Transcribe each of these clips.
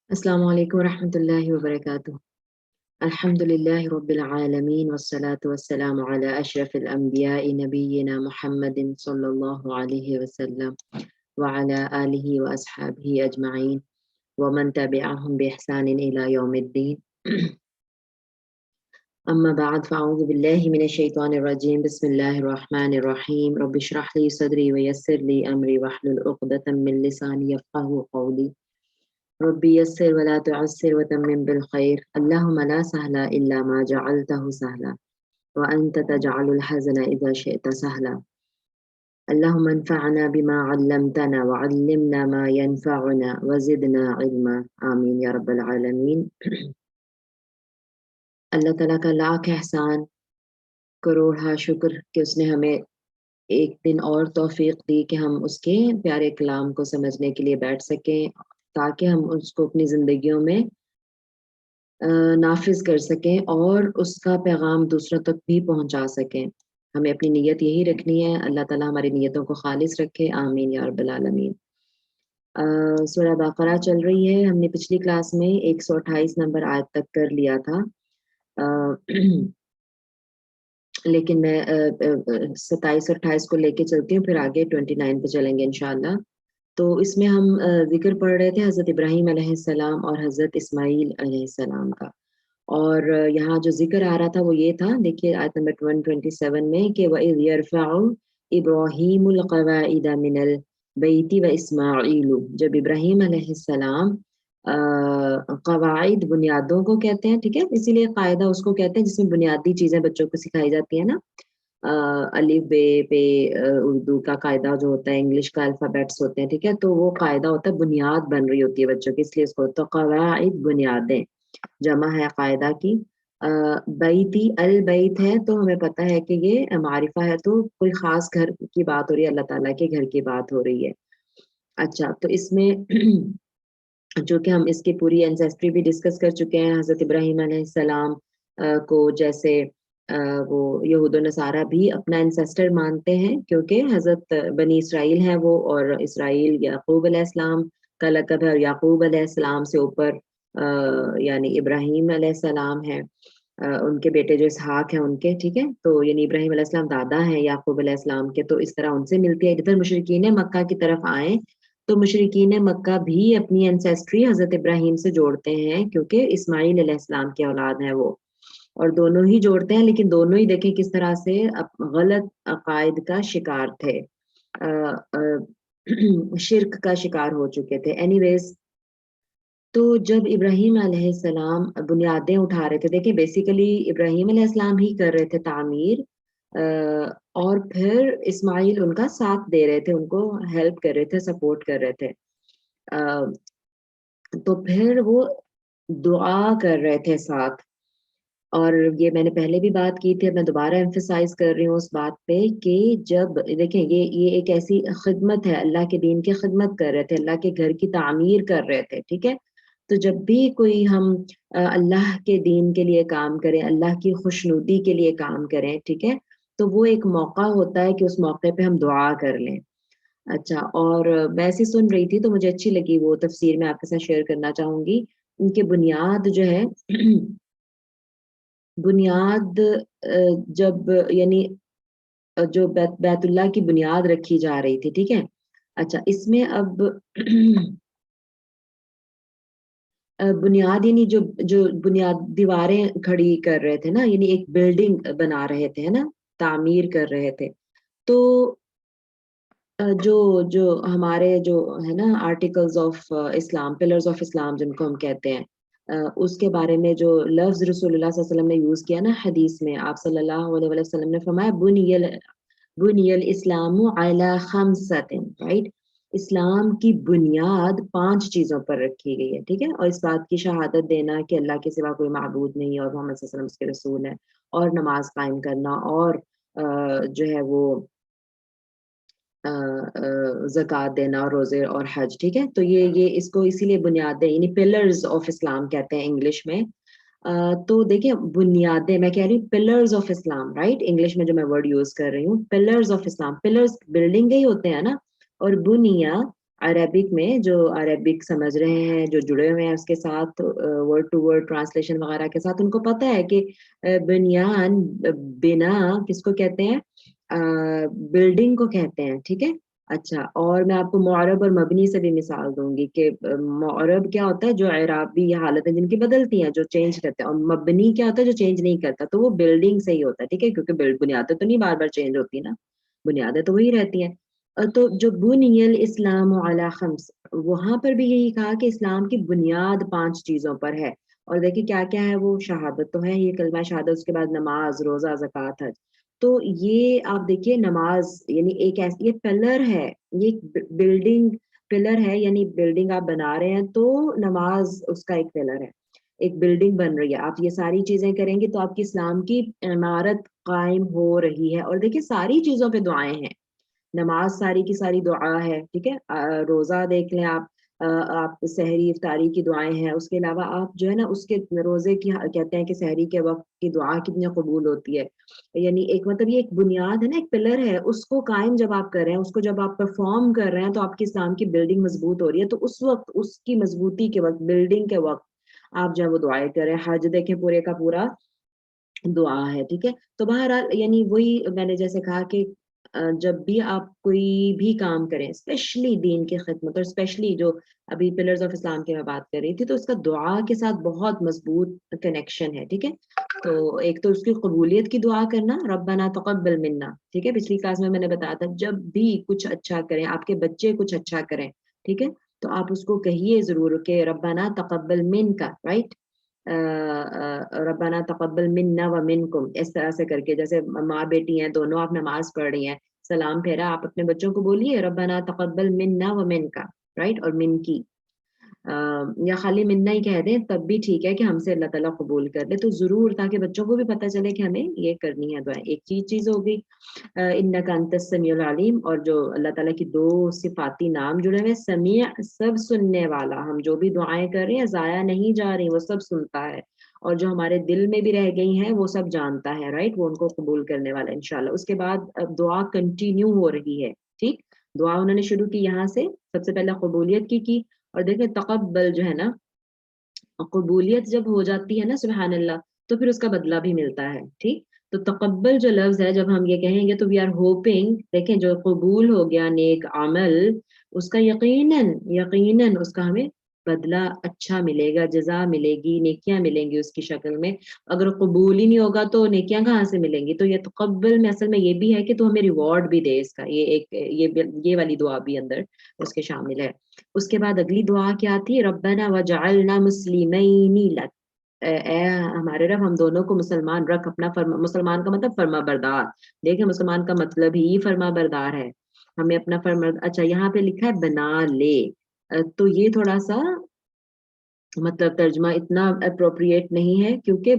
السلام علیکم ورحمۃ اللہ وبرکاتہ۔ الحمد للہ رب العالمین والصلاة والسلام علی اشرف الانبیاء نبینا محمد صلی اللہ علیہ وسلم وعلی آلہ واصحابہ اجمعین ومن تبعهم بإحسان إلى يوم الدین۔ اما بعد فاعوذ باللہ من الشیطان الرجیم، بسم اللہ الرحمن الرحیم، رب اشرح لی صدری ویسر لی امری واحلل عقدۃ من لسانی یفقہوا قولی، ربی یسر ولا تعسر وتمم بالخیر، اللہم لا سہل الا ما جعلته سہلا وانت تجعل الحزن اذا شئت سہلا، اللہم انفعنا بما علمتنا وعلمنا ما ينفعنا وزدنا علما، آمین یا رب العالمین۔ اللہ تعالیٰ کا لاکھ احسان، کروڑا شکر کہ اس نے ہمیں ایک دن اور توفیق دی کہ ہم اس کے پیارے کلام کو سمجھنے کے لیے بیٹھ سکیں، تاکہ ہم اس کو اپنی زندگیوں میں نافذ کر سکیں اور اس کا پیغام دوسروں تک بھی پہنچا سکیں۔ ہمیں اپنی نیت یہی رکھنی ہے، اللہ تعالیٰ ہماری نیتوں کو خالص رکھے، آمین یا رب العالمین۔ سورہ بقرہ چل رہی ہے، ہم نے پچھلی کلاس میں 128 نمبر آیت تک کر لیا تھا، لیکن میں 27 اور 28 کو لے کے چلتی ہوں، پھر آگے 29 پہ چلیں گے انشاءاللہ۔ تو اس میں ہم ذکر پڑھ رہے تھے حضرت ابراہیم علیہ السلام اور حضرت اسماعیل علیہ السلام کا، اور یہاں جو ذکر آ رہا تھا وہ یہ تھا، دیکھیے آیت نمبر 127 میں کہ وَإِذْ يَرْفَعُ إِبْرَاهِيمُ الْقَوَاعِدَ مِنَ الْبَيْتِ وَإِسْمَاعِيلُ، جب ابراہیم علیہ السلام قواعد بنیادوں کو کہتے ہیں، ٹھیک ہے، اسی لیے قاعدہ اس کو کہتے ہیں جس میں بنیادی چیزیں بچوں کو سکھائی جاتی ہیں نا، الف بے پہ اردو کا قاعدہ جو ہوتا ہے، انگلش کا الفابیٹس ہوتے ہیں، ٹھیک ہے، تو وہ قاعدہ ہوتا ہے، بنیاد بن رہی ہوتی ہے بچوں کی، اس لیے اس کو تو قواعد بنیادیں جمع ہے قاعدہ کی۔ بیتی البیت ہے تو ہمیں پتہ ہے کہ یہ معرفہ ہے، تو کوئی خاص گھر کی بات ہو رہی ہے، اللہ تعالیٰ کے گھر کی بات ہو رہی ہے۔ اچھا، تو اس میں جو کہ ہم اس کی پوری اینسیسٹری بھی ڈسکس کر چکے ہیں، حضرت ابراہیم علیہ السلام کو جیسے وہ یہود و نصارہ بھی اپنا انسیسٹر مانتے ہیں، کیونکہ حضرت بنی اسرائیل ہیں وہ، اور اسرائیل یعقوب علیہ السلام کا لقب ہے، اور یعقوب علیہ السلام سے اوپر یعنی ابراہیم علیہ السلام ہے، ان کے بیٹے جو اسحاق ہیں ان کے، ٹھیک ہے، تو یعنی ابراہیم علیہ السلام دادا ہیں یعقوب علیہ السلام کے، تو اس طرح ان سے ملتی ہے۔ ادھر مشرکین مکہ کی طرف آئیں تو مشرکین مکہ بھی اپنی انسیسٹری حضرت ابراہیم سے جوڑتے ہیں، کیونکہ اسماعیل علیہ السلام کی اولاد ہیں وہ، اور دونوں ہی جوڑتے ہیں، لیکن دونوں ہی دیکھیں کس طرح سے غلط عقائد کا شکار تھے، شرک کا شکار ہو چکے تھے۔ اینی ویز، تو جب ابراہیم علیہ السلام بنیادیں اٹھا رہے تھے، دیکھیں بیسیکلی ابراہیم علیہ السلام ہی کر رہے تھے تعمیر، اور پھر اسماعیل ان کا ساتھ دے رہے تھے، ان کو ہیلپ کر رہے تھے، سپورٹ کر رہے تھے، تو پھر وہ دعا کر رہے تھے ساتھ، اور یہ میں نے پہلے بھی بات کی تھی، میں دوبارہ ایمفسائز کر رہی ہوں اس بات پہ کہ جب دیکھیں یہ ایک ایسی خدمت ہے، اللہ کے دین کی خدمت کر رہے تھے، اللہ کے گھر کی تعمیر کر رہے تھے، ٹھیک ہے، تو جب بھی کوئی ہم اللہ کے دین کے لیے کام کریں، اللہ کی خوشنودی کے لیے کام کریں، ٹھیک ہے، تو وہ ایک موقع ہوتا ہے کہ اس موقع پہ ہم دعا کر لیں۔ اچھا، اور میں ایسی سن رہی تھی تو مجھے اچھی لگی وہ تفسیر، میں آپ کے ساتھ شیئر کرنا چاہوں گی۔ ان کی بنیاد جو ہے بنیاد جب یعنی جو بیت اللہ کی بنیاد رکھی جا رہی تھی، ٹھیک ہے، اچھا اس میں اب بنیاد یعنی جو بنیاد دیواریں کھڑی کر رہے تھے نا، یعنی ایک بلڈنگ بنا رہے تھے نا، تعمیر کر رہے تھے، تو جو ہمارے جو ہے نا articles of Islam, pillars of Islam جن کو ہم کہتے ہیں، اس کے بارے میں جو لفظ رسول اللہ صلی اللہ علیہ وسلم نے یوز کیا نا حدیث میں، آپ صلی اللہ علیہ وسلم نے فرمایا بنی الاسلام علی خمسۃ، رائٹ، اسلام کی بنیاد 5 چیزوں پر رکھی گئی ہے، ٹھیک ہے، اور اس بات کی شہادت دینا کہ اللہ کے سوا کوئی معبود نہیں اور محمد صلی اللہ علیہ وسلم اس کے رسول ہے، اور نماز قائم کرنا، اور جو ہے وہ زکوٰۃ دینا، اور روزے اور حج، ٹھیک ہے، تو یہ اس کو اسی لیے بنیادیں یعنی پلرز آف اسلام کہتے ہیں انگلش میں۔ تو دیکھیں بنیادیں، میں کہہ رہی ہوں pillars of Islam, right, English میں جو میں ورڈ یوز کر رہی ہوں، pillars of Islam, pillars building ہی ہوتے ہیں نا، اور بنیا عربک میں جو عربک سمجھ رہے ہیں، جو جڑے ہوئے ہیں اس کے ساتھ ورڈ ٹو ورڈ ٹرانسلیشن وغیرہ کے ساتھ، ان کو پتہ ہے کہ بنیان، بنا کس کو کہتے ہیں؟ بلڈنگ کو کہتے ہیں، ٹھیک ہے۔ اچھا، اور میں آپ کو معرب اور مبنی سے بھی مثال دوں گی کہ معرب کیا ہوتا ہے؟ جو اعرابی حالتیں جن کی بدلتی ہیں، جو چینج کرتے ہیں، اور مبنی کیا ہوتا ہے؟ جو چینج نہیں کرتا، تو وہ بلڈنگ سے ہی ہوتا ہے، ٹھیک ہے، کیونکہ بنیادیں تو نہیں بار بار چینج ہوتی نا، بنیادیں تو وہی رہتی ہیں۔ تو جو بنی الاسلام علی خمس، وہاں پر بھی یہی کہا کہ اسلام کی بنیاد 5 چیزوں پر ہے، اور دیکھیں کیا کیا ہے وہ؟ شہادت تو ہے، یہ کلمہ شہادت، اس کے بعد نماز، روزہ، زکوٰۃ، حج۔ تو یہ آپ دیکھیے، نماز یعنی ایک ایسی، یہ پلر ہے، یہ بلڈنگ پلر ہے، یعنی بلڈنگ آپ بنا رہے ہیں تو نماز اس کا ایک پلر ہے، ایک بلڈنگ بن رہی ہے، آپ یہ ساری چیزیں کریں گے تو آپ کی اسلام کی عمارت قائم ہو رہی ہے۔ اور دیکھیے ساری چیزوں پہ دعائیں ہیں، نماز ساری کی ساری دعا ہے، ٹھیک ہے، روزہ دیکھ لیں آپ، آپ سحری افطاری کی دعائیں ہیں، اس کے علاوہ آپ جو ہے نا اس کے روزے کی کہتے ہیں کہ سحری کے وقت کی دعا کتنی قبول ہوتی ہے، یعنی ایک مطلب یہ ایک بنیاد ہے نا، ایک پلر ہے، اس کو قائم جب آپ کر رہے ہیں، اس کو جب آپ پرفارم کر رہے ہیں تو آپ کی اسلام کی بلڈنگ مضبوط ہو رہی ہے، تو اس وقت اس کی مضبوطی کے وقت، بلڈنگ کے وقت آپ جو ہے وہ دعائیں کریں۔ حج دیکھیں پورے کا پورا دعا ہے، ٹھیک ہے۔ تو بہرحال یعنی وہی میں نے جیسے کہا کہ جب بھی آپ کوئی بھی کام کریں، اسپیشلی دین کی خدمت، اور اسپیشلی جو ابھی پلرز آف اسلام کی میں بات کر رہی تھی، تو اس کا دعا کے ساتھ بہت مضبوط کنیکشن ہے، ٹھیک ہے۔ تو ایک تو اس کی قبولیت کی دعا کرنا، ربنا تقبل منا، ٹھیک ہے، پچھلی کلاس میں نے بتایا تھا جب بھی کچھ اچھا کریں، آپ کے بچے کچھ اچھا کریں، ٹھیک ہے، تو آپ اس کو کہیے ضرور کہ ربنا تقبل منکا، رائٹ، ربنا تقبل منا و منکم، اس طرح سے کر کے، جیسے ماں بیٹی ہیں دونوں، آپ نماز پڑھ رہی ہیں، سلام پھیرا، آپ اپنے بچوں کو بولیے ربنا تقبل منا و منکا، رائٹ، اور من کی، یا خالی منا ہی کہہ دیں تب بھی ٹھیک ہے کہ ہم سے اللہ تعالیٰ قبول کر لے، تو ضرور، تاکہ بچوں کو بھی پتہ چلے کہ ہمیں یہ کرنی ہے دعائیں۔ ایک چیز ہو گئی انک انت السمیع العلیم، اور جو اللہ تعالیٰ کی 2 صفاتی نام جڑے ہوئے، سمیع سب سننے والا، ہم جو بھی دعائیں کر رہے ہیں ضائع نہیں جا رہی، وہ سب سنتا ہے، اور جو ہمارے دل میں بھی رہ گئی ہیں وہ سب جانتا ہے، رائٹ، وہ ان کو قبول کرنے والا انشاءاللہ۔ اس کے بعد اب دعا کنٹینیو ہو رہی ہے، ٹھیک، دعا انہوں نے شروع کی یہاں سے، سب سے پہلے قبولیت کی، اور دیکھیں تقبل جو ہے نا، قبولیت جب ہو جاتی ہے نا، سبحان اللہ، تو پھر اس کا بدلہ بھی ملتا ہے، ٹھیک۔ تو تقبل جو لفظ ہے، جب ہم یہ کہیں گے تو وی آر ہوپنگ، دیکھیں جو قبول ہو گیا نیک عمل، اس کا یقیناً یقیناً اس کا ہمیں بدلہ اچھا ملے گا، جزا ملے گی، نیکیاں ملیں گی اس کی شکل میں۔ اگر قبول ہی نہیں ہوگا تو نیکیاں کہاں سے ملیں گی؟ تو یہ تقبل میں اصل میں یہ بھی ہے کہ تو ہمیں ریوارڈ بھی دے اس کا، یہ ایک یہ والی دعا بھی اندر اس کے شامل ہے۔ اس کے بعد اگلی دعا کیا تھی؟ ربنا وجعلنا مسلمین لک، اے ہمارے رب ہم دونوں کو مسلمان رکھ، اپنا مسلمان کا مطلب فرما بردار، دیکھیں مسلمان کا مطلب ہی فرما بردار ہے، ہمیں اپنا اچھا یہاں پہ لکھا ہے بنا لے، تو یہ تھوڑا سا مطلب ترجمہ اتنا اپروپریٹ نہیں ہے، کیونکہ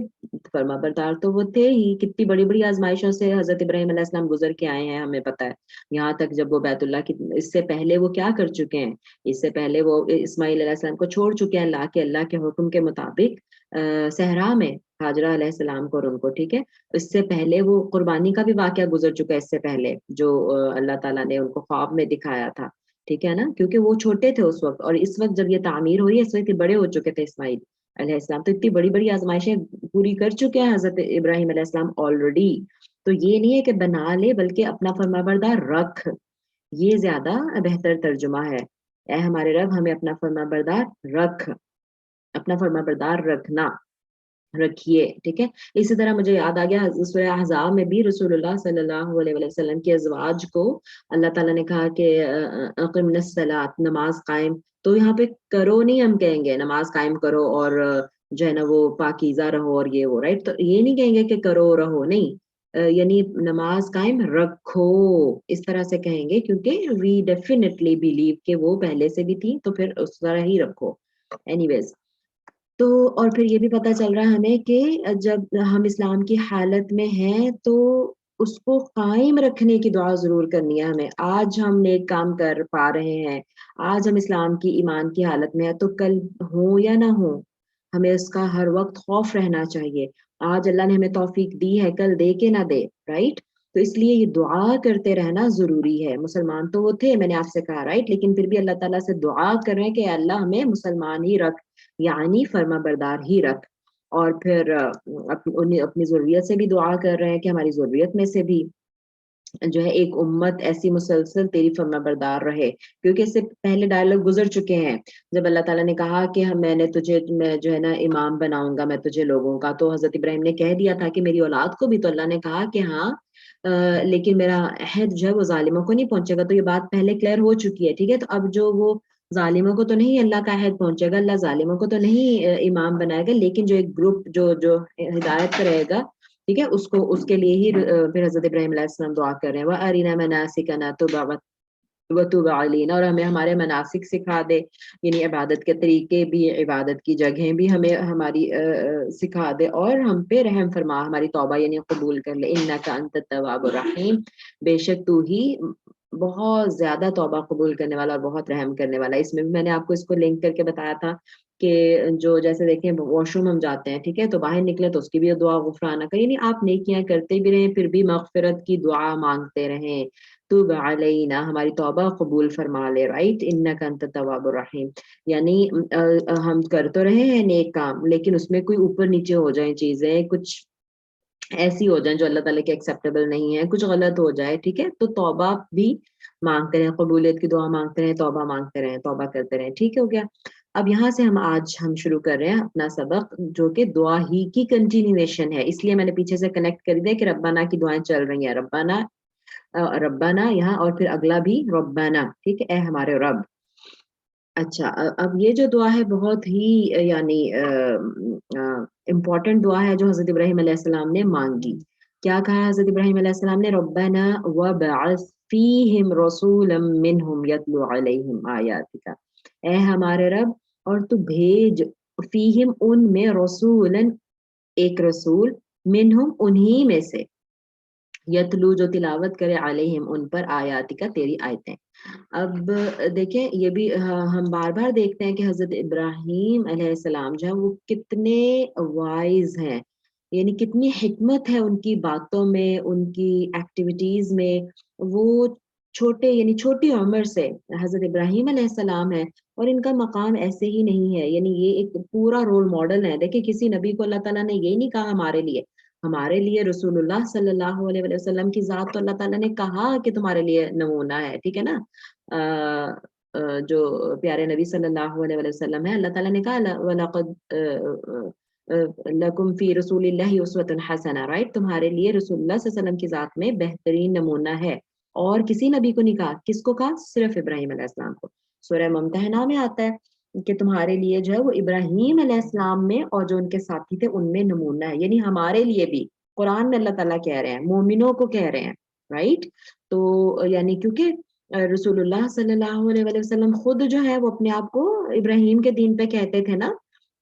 فرما بردار تو وہ تھے ہی، کتنی بڑی بڑی آزمائشوں سے حضرت ابراہیم علیہ السلام گزر کے آئے ہیں، ہمیں پتہ ہے، یہاں تک جب وہ بیت اللہ کی، اس سے پہلے وہ کیا کر چکے ہیں، اس سے پہلے وہ اسماعیل علیہ السلام کو چھوڑ چکے ہیں اللہ کے حکم کے مطابق صحرا میں، ہاجرہ علیہ السلام کو اور ان کو، ٹھیک ہے، اس سے پہلے وہ قربانی کا بھی واقعہ گزر چکا ہے، اس سے پہلے جو اللہ تعالیٰ نے ان کو خواب میں دکھایا تھا، ٹھیک ہے نا، کیونکہ وہ چھوٹے تھے اس وقت، اور اس وقت جب یہ تعمیر ہو رہی ہے اس وقت بڑے ہو چکے تھے اسماعیل علیہ السلام، تو اتنی بڑی بڑی آزمائشیں پوری کر چکے ہیں حضرت ابراہیم علیہ السلام آلریڈی، تو یہ نہیں ہے کہ بنا لے بلکہ اپنا فرما بردار رکھ، یہ زیادہ بہتر ترجمہ ہے، اے ہمارے رب ہمیں اپنا فرما بردار رکھ، اپنا فرما بردار رکھنا، رکھیے، ٹھیک ہے۔ اسی طرح مجھے یاد آ گیا سورہ احزاب میں بھی رسول اللہ صلی اللہ علیہ وسلم کے ازواج کو اللہ تعالیٰ نے کہا کہ اقمنا الصلاۃ، نماز قائم، تو یہاں پہ کرو نہیں ہم کہیں گے نماز قائم کرو اور جو ہے نا وہ پاکیزہ رہو اور یہ وہ، رائٹ، تو یہ نہیں کہیں گے کہ کرو رہو، نہیں، یعنی نماز قائم رکھو، اس طرح سے کہیں گے، کیونکہ وی ڈیفینیٹلی بلیو کہ وہ پہلے سے بھی تھی، تو پھر اس طرح ہی رکھو، اینی ویز۔ تو اور پھر یہ بھی پتہ چل رہا ہے ہمیں کہ جب ہم اسلام کی حالت میں ہیں تو اس کو قائم رکھنے کی دعا ضرور کرنی ہے ہمیں، آج ہم نیک کام کر پا رہے ہیں، آج ہم اسلام کی ایمان کی حالت میں ہیں، تو کل ہو یا نہ ہو ہمیں اس کا ہر وقت خوف رہنا چاہیے، آج اللہ نے ہمیں توفیق دی ہے، کل دے کے نہ دے، رائٹ، تو اس لیے یہ دعا کرتے رہنا ضروری ہے. مسلمان تو وہ تھے، میں نے آپ سے کہا رائٹ، لیکن پھر بھی اللہ تعالیٰ سے دعا کر رہے ہیں کہ اللہ ہمیں مسلمان ہی رکھ، یعنی فرما بردار ہی رکھ. اور پھر اپنی ضروریت سے بھی دعا کر رہے ہیں کہ ہماری ضروریت میں سے بھی جو ہے ایک امت ایسی مسلسل تیری فرما بردار رہے. کیونکہ اس سے پہلے ڈائلاگ گزر چکے ہیں، جب اللہ تعالیٰ نے کہا کہ میں نے تجھے میں جو ہے نا امام بناؤں گا میں تجھے لوگوں کا، تو حضرت ابراہیم نے کہہ دیا تھا کہ میری اولاد کو بھی، تو اللہ نے کہا کہ ہاں لیکن میرا عہد جو ہے وہ ظالموں کو نہیں پہنچے گا. تو یہ بات پہلے کلیئر ہو چکی ہے، ٹھیک ہے. تو اب جو وہ ظالموں کو تو نہیں اللہ کا عہد پہنچے گا، اللہ ظالموں کو تو نہیں امام بنائے گا، لیکن جو ایک گروپ جو ہدایت پہ رہے گا، ٹھیک ہے، اس کے لیے ہی پھر حضرت ابراہیم علیہ السلام دعا کر رہے ہیں وَأَرِنَا مَنَاسِكَنَا وَتُبْ عَلَيْنَا، اور ہمیں ہمارے مناسک سکھا دے، یعنی عبادت کے طریقے بھی، عبادت کی جگہیں بھی ہمیں ہماری سکھا دے، اور ہم پہ رحم فرما، ہماری توبہ یعنی قبول کر لے. إِنَّكَ أَنْتَ التَّوَّابُ الرَّحِيمُ، بے شک تو ہی بہت زیادہ توبہ قبول کرنے والا اور بہت رحم کرنے والا. اس میں بھی میں نے آپ کو اس کو لنک کر کے بتایا تھا کہ جو جیسے دیکھیں واش روم ہم جاتے ہیں، ٹھیک ہے، تو باہر نکلے تو اس کی بھی دعا غفرانہ کا، یعنی آپ نیکیاں کرتے بھی رہیں پھر بھی مغفرت کی دعا مانگتے رہیں. توب علینا، ہماری توبہ قبول فرما لے، رائٹ. انک انت التواب الرحیم، یعنی ہم کر تو رہے ہیں نیک کام، لیکن اس میں کوئی اوپر نیچے ہو جائیں چیزیں، کچھ ایسی ہو جائیں جو اللہ تعالیٰ کے ایکسیپٹیبل نہیں ہے، کچھ غلط ہو جائے، ٹھیک ہے، تو توبہ بھی مانگتے رہیں، قبولیت کی دعا مانگتے رہیں، توبہ مانگتے رہیں، توبہ کرتے رہیں. ٹھیک ہو گیا. اب یہاں سے ہم شروع کر رہے ہیں اپنا سبق، جو کہ دعا ہی کی کنٹینیویشن ہے. اس لیے میں نے پیچھے سے کنیکٹ کر دیا کہ ربنا کی دعائیں چل رہی ہیں، ربنا یہاں، اور پھر اگلا بھی ربنا، ٹھیک ہے، اے ہمارے رب. اچھا، اب یہ جو دعا ہے بہت ہی یعنی امپورٹنٹ دعا ہے جو حضرت ابراہیم علیہ السلام نے مانگی. کیا کہا حضرت ابراہیم علیہ السلام نے؟ ربنا وبعث فیہم رسولا منہم یتلو علیہم آیاتک، اے ہمارے رب، اور تو بھیج فیہم ان میں رسولا ایک رسول، منہم انہی میں سے، یتلو جو تلاوت کرے، علیہم ان پر، آیاتک تیری آیتیں. اب دیکھیں یہ بھی ہم بار بار دیکھتے ہیں کہ حضرت ابراہیم علیہ السلام جو ہے وہ کتنے وائز ہیں، یعنی کتنی حکمت ہے ان کی باتوں میں، ان کی ایکٹیویٹیز میں. وہ یعنی چھوٹی عمر سے حضرت ابراہیم علیہ السلام ہے، اور ان کا مقام ایسے ہی نہیں ہے، یعنی یہ ایک پورا رول ماڈل ہے. دیکھیں کسی نبی کو اللہ تعالیٰ نے یہ نہیں کہا ہمارے لیے رسول اللہ صلی اللہ علیہ وسلم کی ذات تو اللہ تعالیٰ نے کہا کہ تمہارے لیے نمونہ ہے، ٹھیک ہے نا. جو پیارے نبی صلی اللہ علیہ وسلم ہے، اللہ تعالیٰ نے کہا وَلَقَدْ لَكُمْ فِي رَسُولِ اللَّهِ أُسْوَةٌ حَسَنَةٌ، رائٹ، تمہارے لیے رسول اللہ صلی اللہ علیہ وسلم کی ذات میں بہترین نمونہ ہے. اور کسی نبی کو نہیں کہا. کس کو کہا؟ صرف ابراہیم علیہ السلام کو. سورہ ممتحنہ میں آتا ہے کہ تمہارے لیے جو ہے وہ ابراہیم علیہ السلام میں اور جو ان کے ساتھی تھے ان میں نمونہ ہے، یعنی ہمارے لیے بھی. قرآن میں اللہ تعالیٰ کہہ رہے ہیں، مومنوں کو کہہ رہے ہیں، رائٹ. تو یعنی کیونکہ رسول اللہ صلی اللہ علیہ وسلم خود جو ہے وہ اپنے آپ کو ابراہیم کے دین پہ کہتے تھے نا،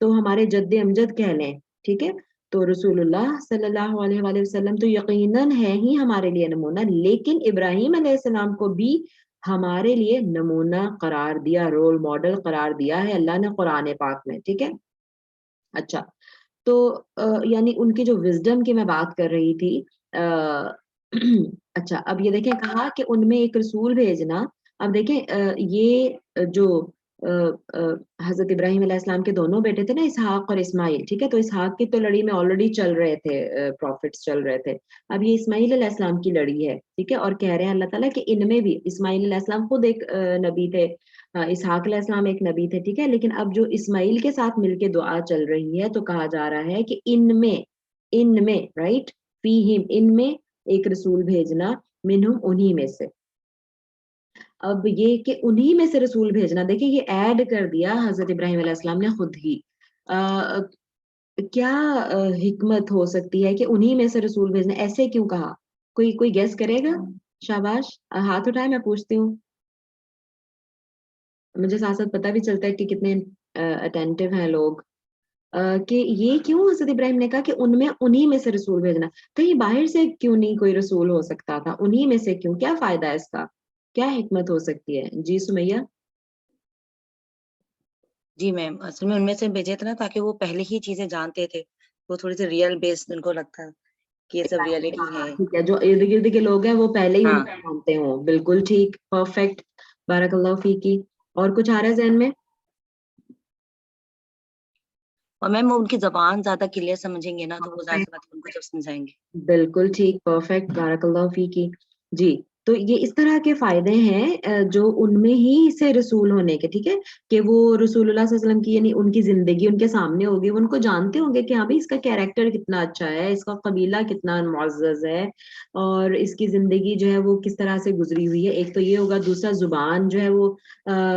تو ہمارے جد امجد کہہ لیں، ٹھیک ہے. تو رسول اللہ صلی اللہ علیہ وسلم تو یقیناً ہے ہی ہمارے لیے نمونہ، لیکن ابراہیم علیہ السلام کو بھی ہمارے لیے نمونہ قرار دیا، رول ماڈل قرار دیا ہے اللہ نے قرآن پاک میں، ٹھیک ہے. اچھا، تو یعنی ان کی جو وزڈم کی میں بات کر رہی تھی. اچھا، اب یہ دیکھیں کہا کہ ان میں ایک رسول بھیجنا. اب دیکھیں یہ جو حضرت ابراہیم علیہ السلام کے دونوں بیٹے تھے نا، اسحاق اور اسماعیل، ٹھیک ہے. تو اسحاق کی تو لڑی میں آلریڈی چل رہے تھے، پروفٹس چل رہے تھے. اب یہ اسماعیل علیہ السلام کی لڑی ہے، ٹھیک ہے. اور کہہ رہے ہیں اللہ تعالیٰ کہ ان میں بھی اسماعیل علیہ السلام خود ایک نبی تھے، اسحاق علیہ السلام ایک نبی تھے، ٹھیک ہے. لیکن اب جو اسماعیل کے ساتھ مل کے دعا چل رہی ہے تو کہا جا رہا ہے کہ ان میں رائٹ، فیہم ان میں ایک رسول بھیجنا، منہم انہی میں سے. اب یہ کہ انہی میں سے رسول بھیجنا، دیکھیں یہ ایڈ کر دیا حضرت ابراہیم علیہ السلام نے خود ہی. کیا حکمت ہو سکتی ہے کہ انہی میں سے رسول بھیجنا؟ ایسے کیوں کہا؟ کوئی گیس کرے گا؟ شاباش، ہاتھ اٹھائے، میں پوچھتی ہوں. مجھے ساتھ ساتھ پتہ بھی چلتا ہے کہ کتنے اٹینٹو ہیں لوگ. کہ یہ کیوں حضرت ابراہیم نے کہا کہ ان میں انہی میں سے رسول بھیجنا؟ کہیں باہر سے کیوں نہیں کوئی رسول ہو سکتا تھا؟ انہی میں سے کیوں؟ کیا فائدہ ہے اس کا؟ کیا حکمت ہو سکتی ہے؟ جی سمیہ. جی میم، اصل میں ان میں سے بھیجے تھے نا تاکہ وہ پہلے ہی چیزیں جانتے تھے، وہ تھوڑی سی ریئل بیسڈ ان کو لگتا ہے. کہ یہ سب ریئلٹی ہے. ٹھیک ہے, جو ارد گرد کے لوگ ہیں وہ پہلے ہی ان ہاں کو مانتے ہوں. بالکل ٹھیک, پرفیکٹ, بارک اللہ فیکی. اور کچھ آ رہا ہے ذہن میں؟ اور میم ان کی زبان زیادہ کلیئر سمجھیں گے نا تو وہ ظاہر سی بات ہے ان کو جب سمجھائیں گے. بالکل ٹھیک, پرفیکٹ, بارک اللہ فیکی. جی, تو یہ اس طرح کے فائدے ہیں جو ان میں ہی سے رسول ہونے کے, ٹھیک ہے, کہ وہ رسول اللہ صلی اللہ علیہ وسلم کی یعنی ان کی زندگی ان کے سامنے ہوگی, وہ ان کو جانتے ہوں گے کہ ہاں بھائی اس کا کیریکٹر کتنا اچھا ہے, اس کا قبیلہ کتنا معزز ہے, اور اس کی زندگی جو ہے وہ کس طرح سے گزری ہوئی ہے. ایک تو یہ ہوگا, دوسرا زبان جو ہے وہ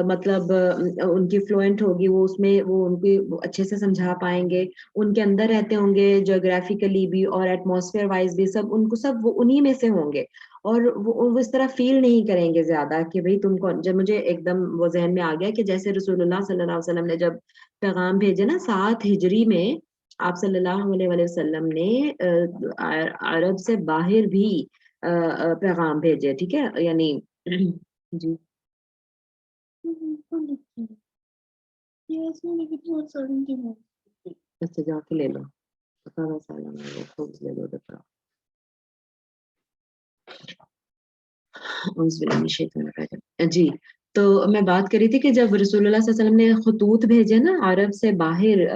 مطلب ان کی فلوئنٹ ہوگی, وہ اس میں وہ ان کو اچھے سے سمجھا پائیں گے. ان کے اندر رہتے ہوں گے جیوگرافیکلی بھی اور ایٹماسفیئر وائز بھی, سب ان کو سب وہ انہی میں سے ہوں گے, اور وہ اس طرح فیل نہیں کریں گے زیادہ کہ بھئی تم کون. جب مجھے ایک دم وہ ذہن میں آ گیا کہ جیسے رسول اللہ صلی اللہ علیہ وسلم نے جب پیغام بھیجے نا 7 ہجری میں, آپ صلی اللہ علیہ وسلم نے عرب سے باہر بھی پیغام بھیجے, ٹھیک ہے, یعنی جی اچھا جا کے لے لو, لے لو. جی, تو میں بات کر رہی تھی کہ جب رسول اللہ صلی اللہ علیہ وسلم نے خطوط بھیجے نا عرب سے باہر,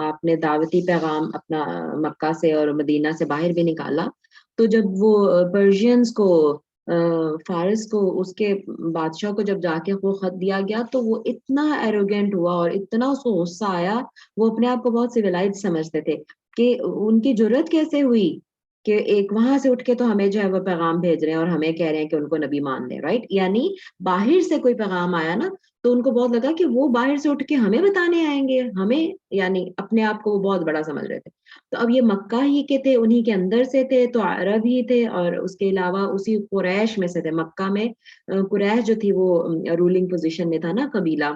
آپ نے دعوتی پیغام اپنا مکہ سے اور مدینہ سے باہر بھی نکالا, تو جب وہ پرشینز کو, فارس کو, اس کے بادشاہ کو جب جا کے وہ خط دیا گیا تو وہ اتنا ایروگینٹ ہوا اور اتنا اس کو غصہ آیا, وہ اپنے آپ کو بہت سویلائز سمجھتے تھے کہ ان کی جرت کیسے ہوئی کہ ایک وہاں سے اٹھ کے تو ہمیں جو ہے وہ پیغام بھیج رہے ہیں اور ہمیں کہہ رہے ہیں کہ ان کو نبی مان لیں, رائٹ. یعنی باہر سے کوئی پیغام آیا نا تو ان کو بہت لگا کہ وہ باہر سے اٹھ کے ہمیں بتانے آئیں گے, ہمیں, یعنی اپنے آپ کو وہ بہت بڑا سمجھ رہے تھے. تو اب یہ مکہ ہی کے تھے, انہی کے اندر سے تھے, تو عرب ہی تھے, اور اس کے علاوہ اسی قریش میں سے تھے. مکہ میں قریش جو تھی وہ رولنگ پوزیشن میں تھا نا قبیلہ,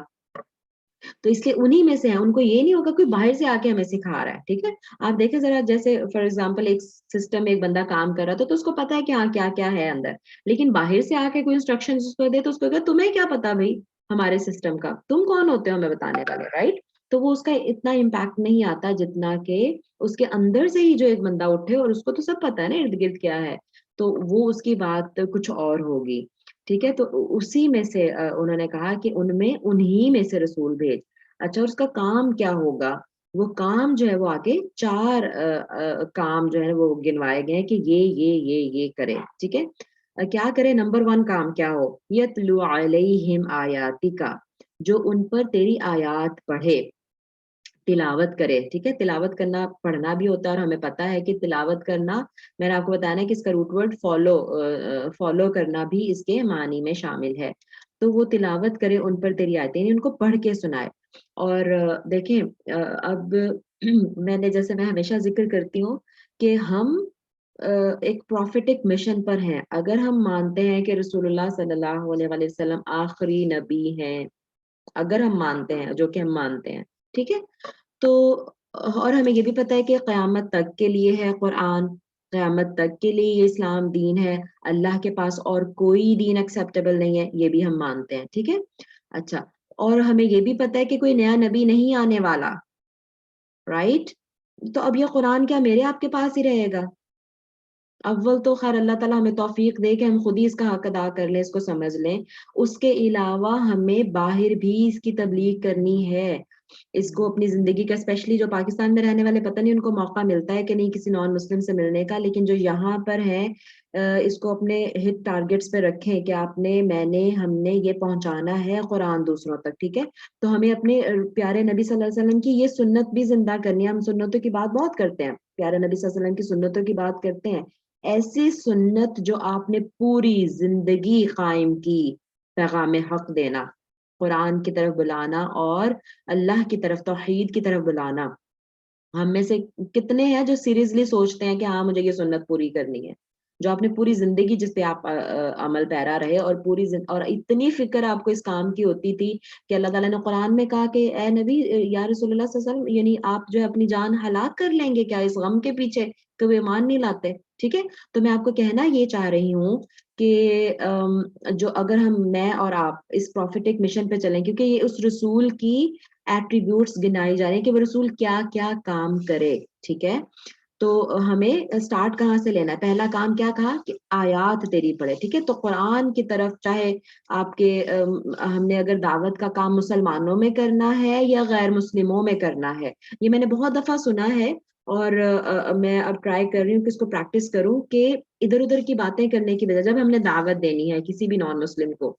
تو اس لیے انہی میں سے ہیں. ان کو یہ نہیں ہوگا کوئی باہر سے آ کے ہمیں سکھا رہا ہے, ٹھیک ہے. آپ دیکھیں ذرا, جیسے فار ایگزامپل ایک سسٹم, ایک بندہ کام کر رہا تھا تو اس کو پتا ہے کہ ہاں کیا کیا ہے اندر, لیکن باہر سے آ کے کوئی انسٹرکشن اس کو دے تو اس کو کہا تمہیں کیا پتا بھائی ہمارے سسٹم کا, تم کون ہوتے ہو ہمیں بتانے والے, رائٹ. تو وہ اس کا اتنا امپیکٹ نہیں آتا جتنا کہ اس کے اندر سے ہی جو ایک بندہ اٹھے اور اس کو تو سب پتا ہے نا ارد گرد کیا ہے, تو وہ اس کی بات کچھ اور ہوگی, ٹھیک ہے. تو اسی میں سے انہوں نے کہا کہ ان میں انہی میں سے رسول بھیج. اچھا, اس کا کام کیا ہوگا؟ وہ کام جو ہے وہ آگے 4 کام جو ہے وہ گنوائے گئے کہ یہ کرے, ٹھیک ہے. کیا کرے؟ نمبر 1 کام کیا ہو, یتلو علیہم آیاتک, جو ان پر تیری آیات پڑھے, تلاوت کرے, ٹھیک ہے. تلاوت کرنا پڑھنا بھی ہوتا ہے, اور ہمیں پتا ہے کہ تلاوت کرنا, میں نے آپ کو بتایا نا کہ اس کا روٹ ورڈ فالو کرنا بھی اس کے معنی میں شامل ہے. تو وہ تلاوت کرے ان پر تیری آیتیں, یعنی ان کو پڑھ کے سنائے. اور دیکھیں, اب میں نے, جیسے میں ہمیشہ ذکر کرتی ہوں کہ ہم ایک پروفیٹک مشن پر ہیں. اگر ہم مانتے ہیں کہ رسول اللہ صلی اللہ علیہ وسلم آخری نبی ہیں, اگر ہم مانتے ہیں, جو کہ ہم مانتے ہیں, ٹھیک ہے, تو اور ہمیں یہ بھی پتا ہے کہ قیامت تک کے لیے ہے قرآن, قیامت تک کے لیے یہ اسلام دین ہے, اللہ کے پاس اور کوئی دین ایکسیپٹیبل نہیں ہے, یہ بھی ہم مانتے ہیں, ٹھیک ہے. اچھا, اور ہمیں یہ بھی پتا ہے کہ کوئی نیا نبی نہیں آنے والا, رائٹ. تو اب یہ قرآن کیا میرے آپ کے پاس ہی رہے گا؟ اول تو خیر اللہ تعالیٰ ہمیں توفیق دے کہ ہم خود ہی اس کا حق ادا کر لیں, اس کو سمجھ لیں. اس کے علاوہ ہمیں باہر بھی اس کی تبلیغ کرنی ہے, اس کو اپنی زندگی کا, اسپیشلی جو پاکستان میں رہنے والے, پتہ نہیں ان کو موقع ملتا ہے کہ نہیں کسی نان مسلم سے ملنے کا, لیکن جو یہاں پر ہیں اس کو اپنے ہٹ ٹارگٹس پہ رکھیں کہ آپ نے, میں نے, ہم نے یہ پہنچانا ہے قرآن دوسروں تک, ٹھیک ہے. تو ہمیں اپنے پیارے نبی صلی اللہ علیہ وسلم کی یہ سنت بھی زندہ کرنی ہے. ہم سنتوں کی بات بہت کرتے ہیں, پیارے نبی صلی اللہ علیہ وسلم کی سنتوں کی بات کرتے ہیں, ایسی سنت جو آپ نے پوری زندگی قائم کی, پیغام حق دینا, قرآن کی طرف بلانا اور اللہ کی طرف, توحید کی طرف بلانا. ہم میں سے کتنے ہیں جو سیریسلی سوچتے ہیں کہ ہاں مجھے یہ سنت پوری کرنی ہے, جو آپ نے پوری زندگی جس پہ آپ عمل پیرا رہے, اور اور اتنی فکر آپ کو اس کام کی ہوتی تھی کہ اللہ تعالیٰ نے قرآن میں کہا کہ اے نبی یا رسول اللہ صلی اللہ علیہ وسلم, یعنی آپ جو ہے اپنی جان ہلاک کر لیں گے کیا اس غم کے پیچھے کہ وہ ایمان نہیں لاتے, ٹھیک ہے. تو میں آپ کو کہنا یہ چاہ رہی ہوں کہ جو اگر میں اور آپ اس پروفیٹک مشن پہ چلیں, کیونکہ یہ اس رسول کی ایٹریبیوٹس گنائی جا رہی ہیں کہ وہ رسول کیا کیا کام کرے, ٹھیک ہے. تو ہمیں اسٹارٹ کہاں سے لینا ہے؟ پہلا کام کیا کہا کہ آیات تیری پڑھے، ٹھیک ہے؟ تو قرآن کی طرف چاہے آپ کے ہم نے اگر دعوت کا کام مسلمانوں میں کرنا ہے یا غیر مسلموں میں کرنا ہے، یہ میں نے بہت دفعہ سنا ہے، اور میں اب ٹرائی کر رہی ہوں کہ اس کو پریکٹس کروں کہ ادھر ادھر کی باتیں کرنے کی بجائے جب ہم نے دعوت دینی ہے کسی بھی نان مسلم کو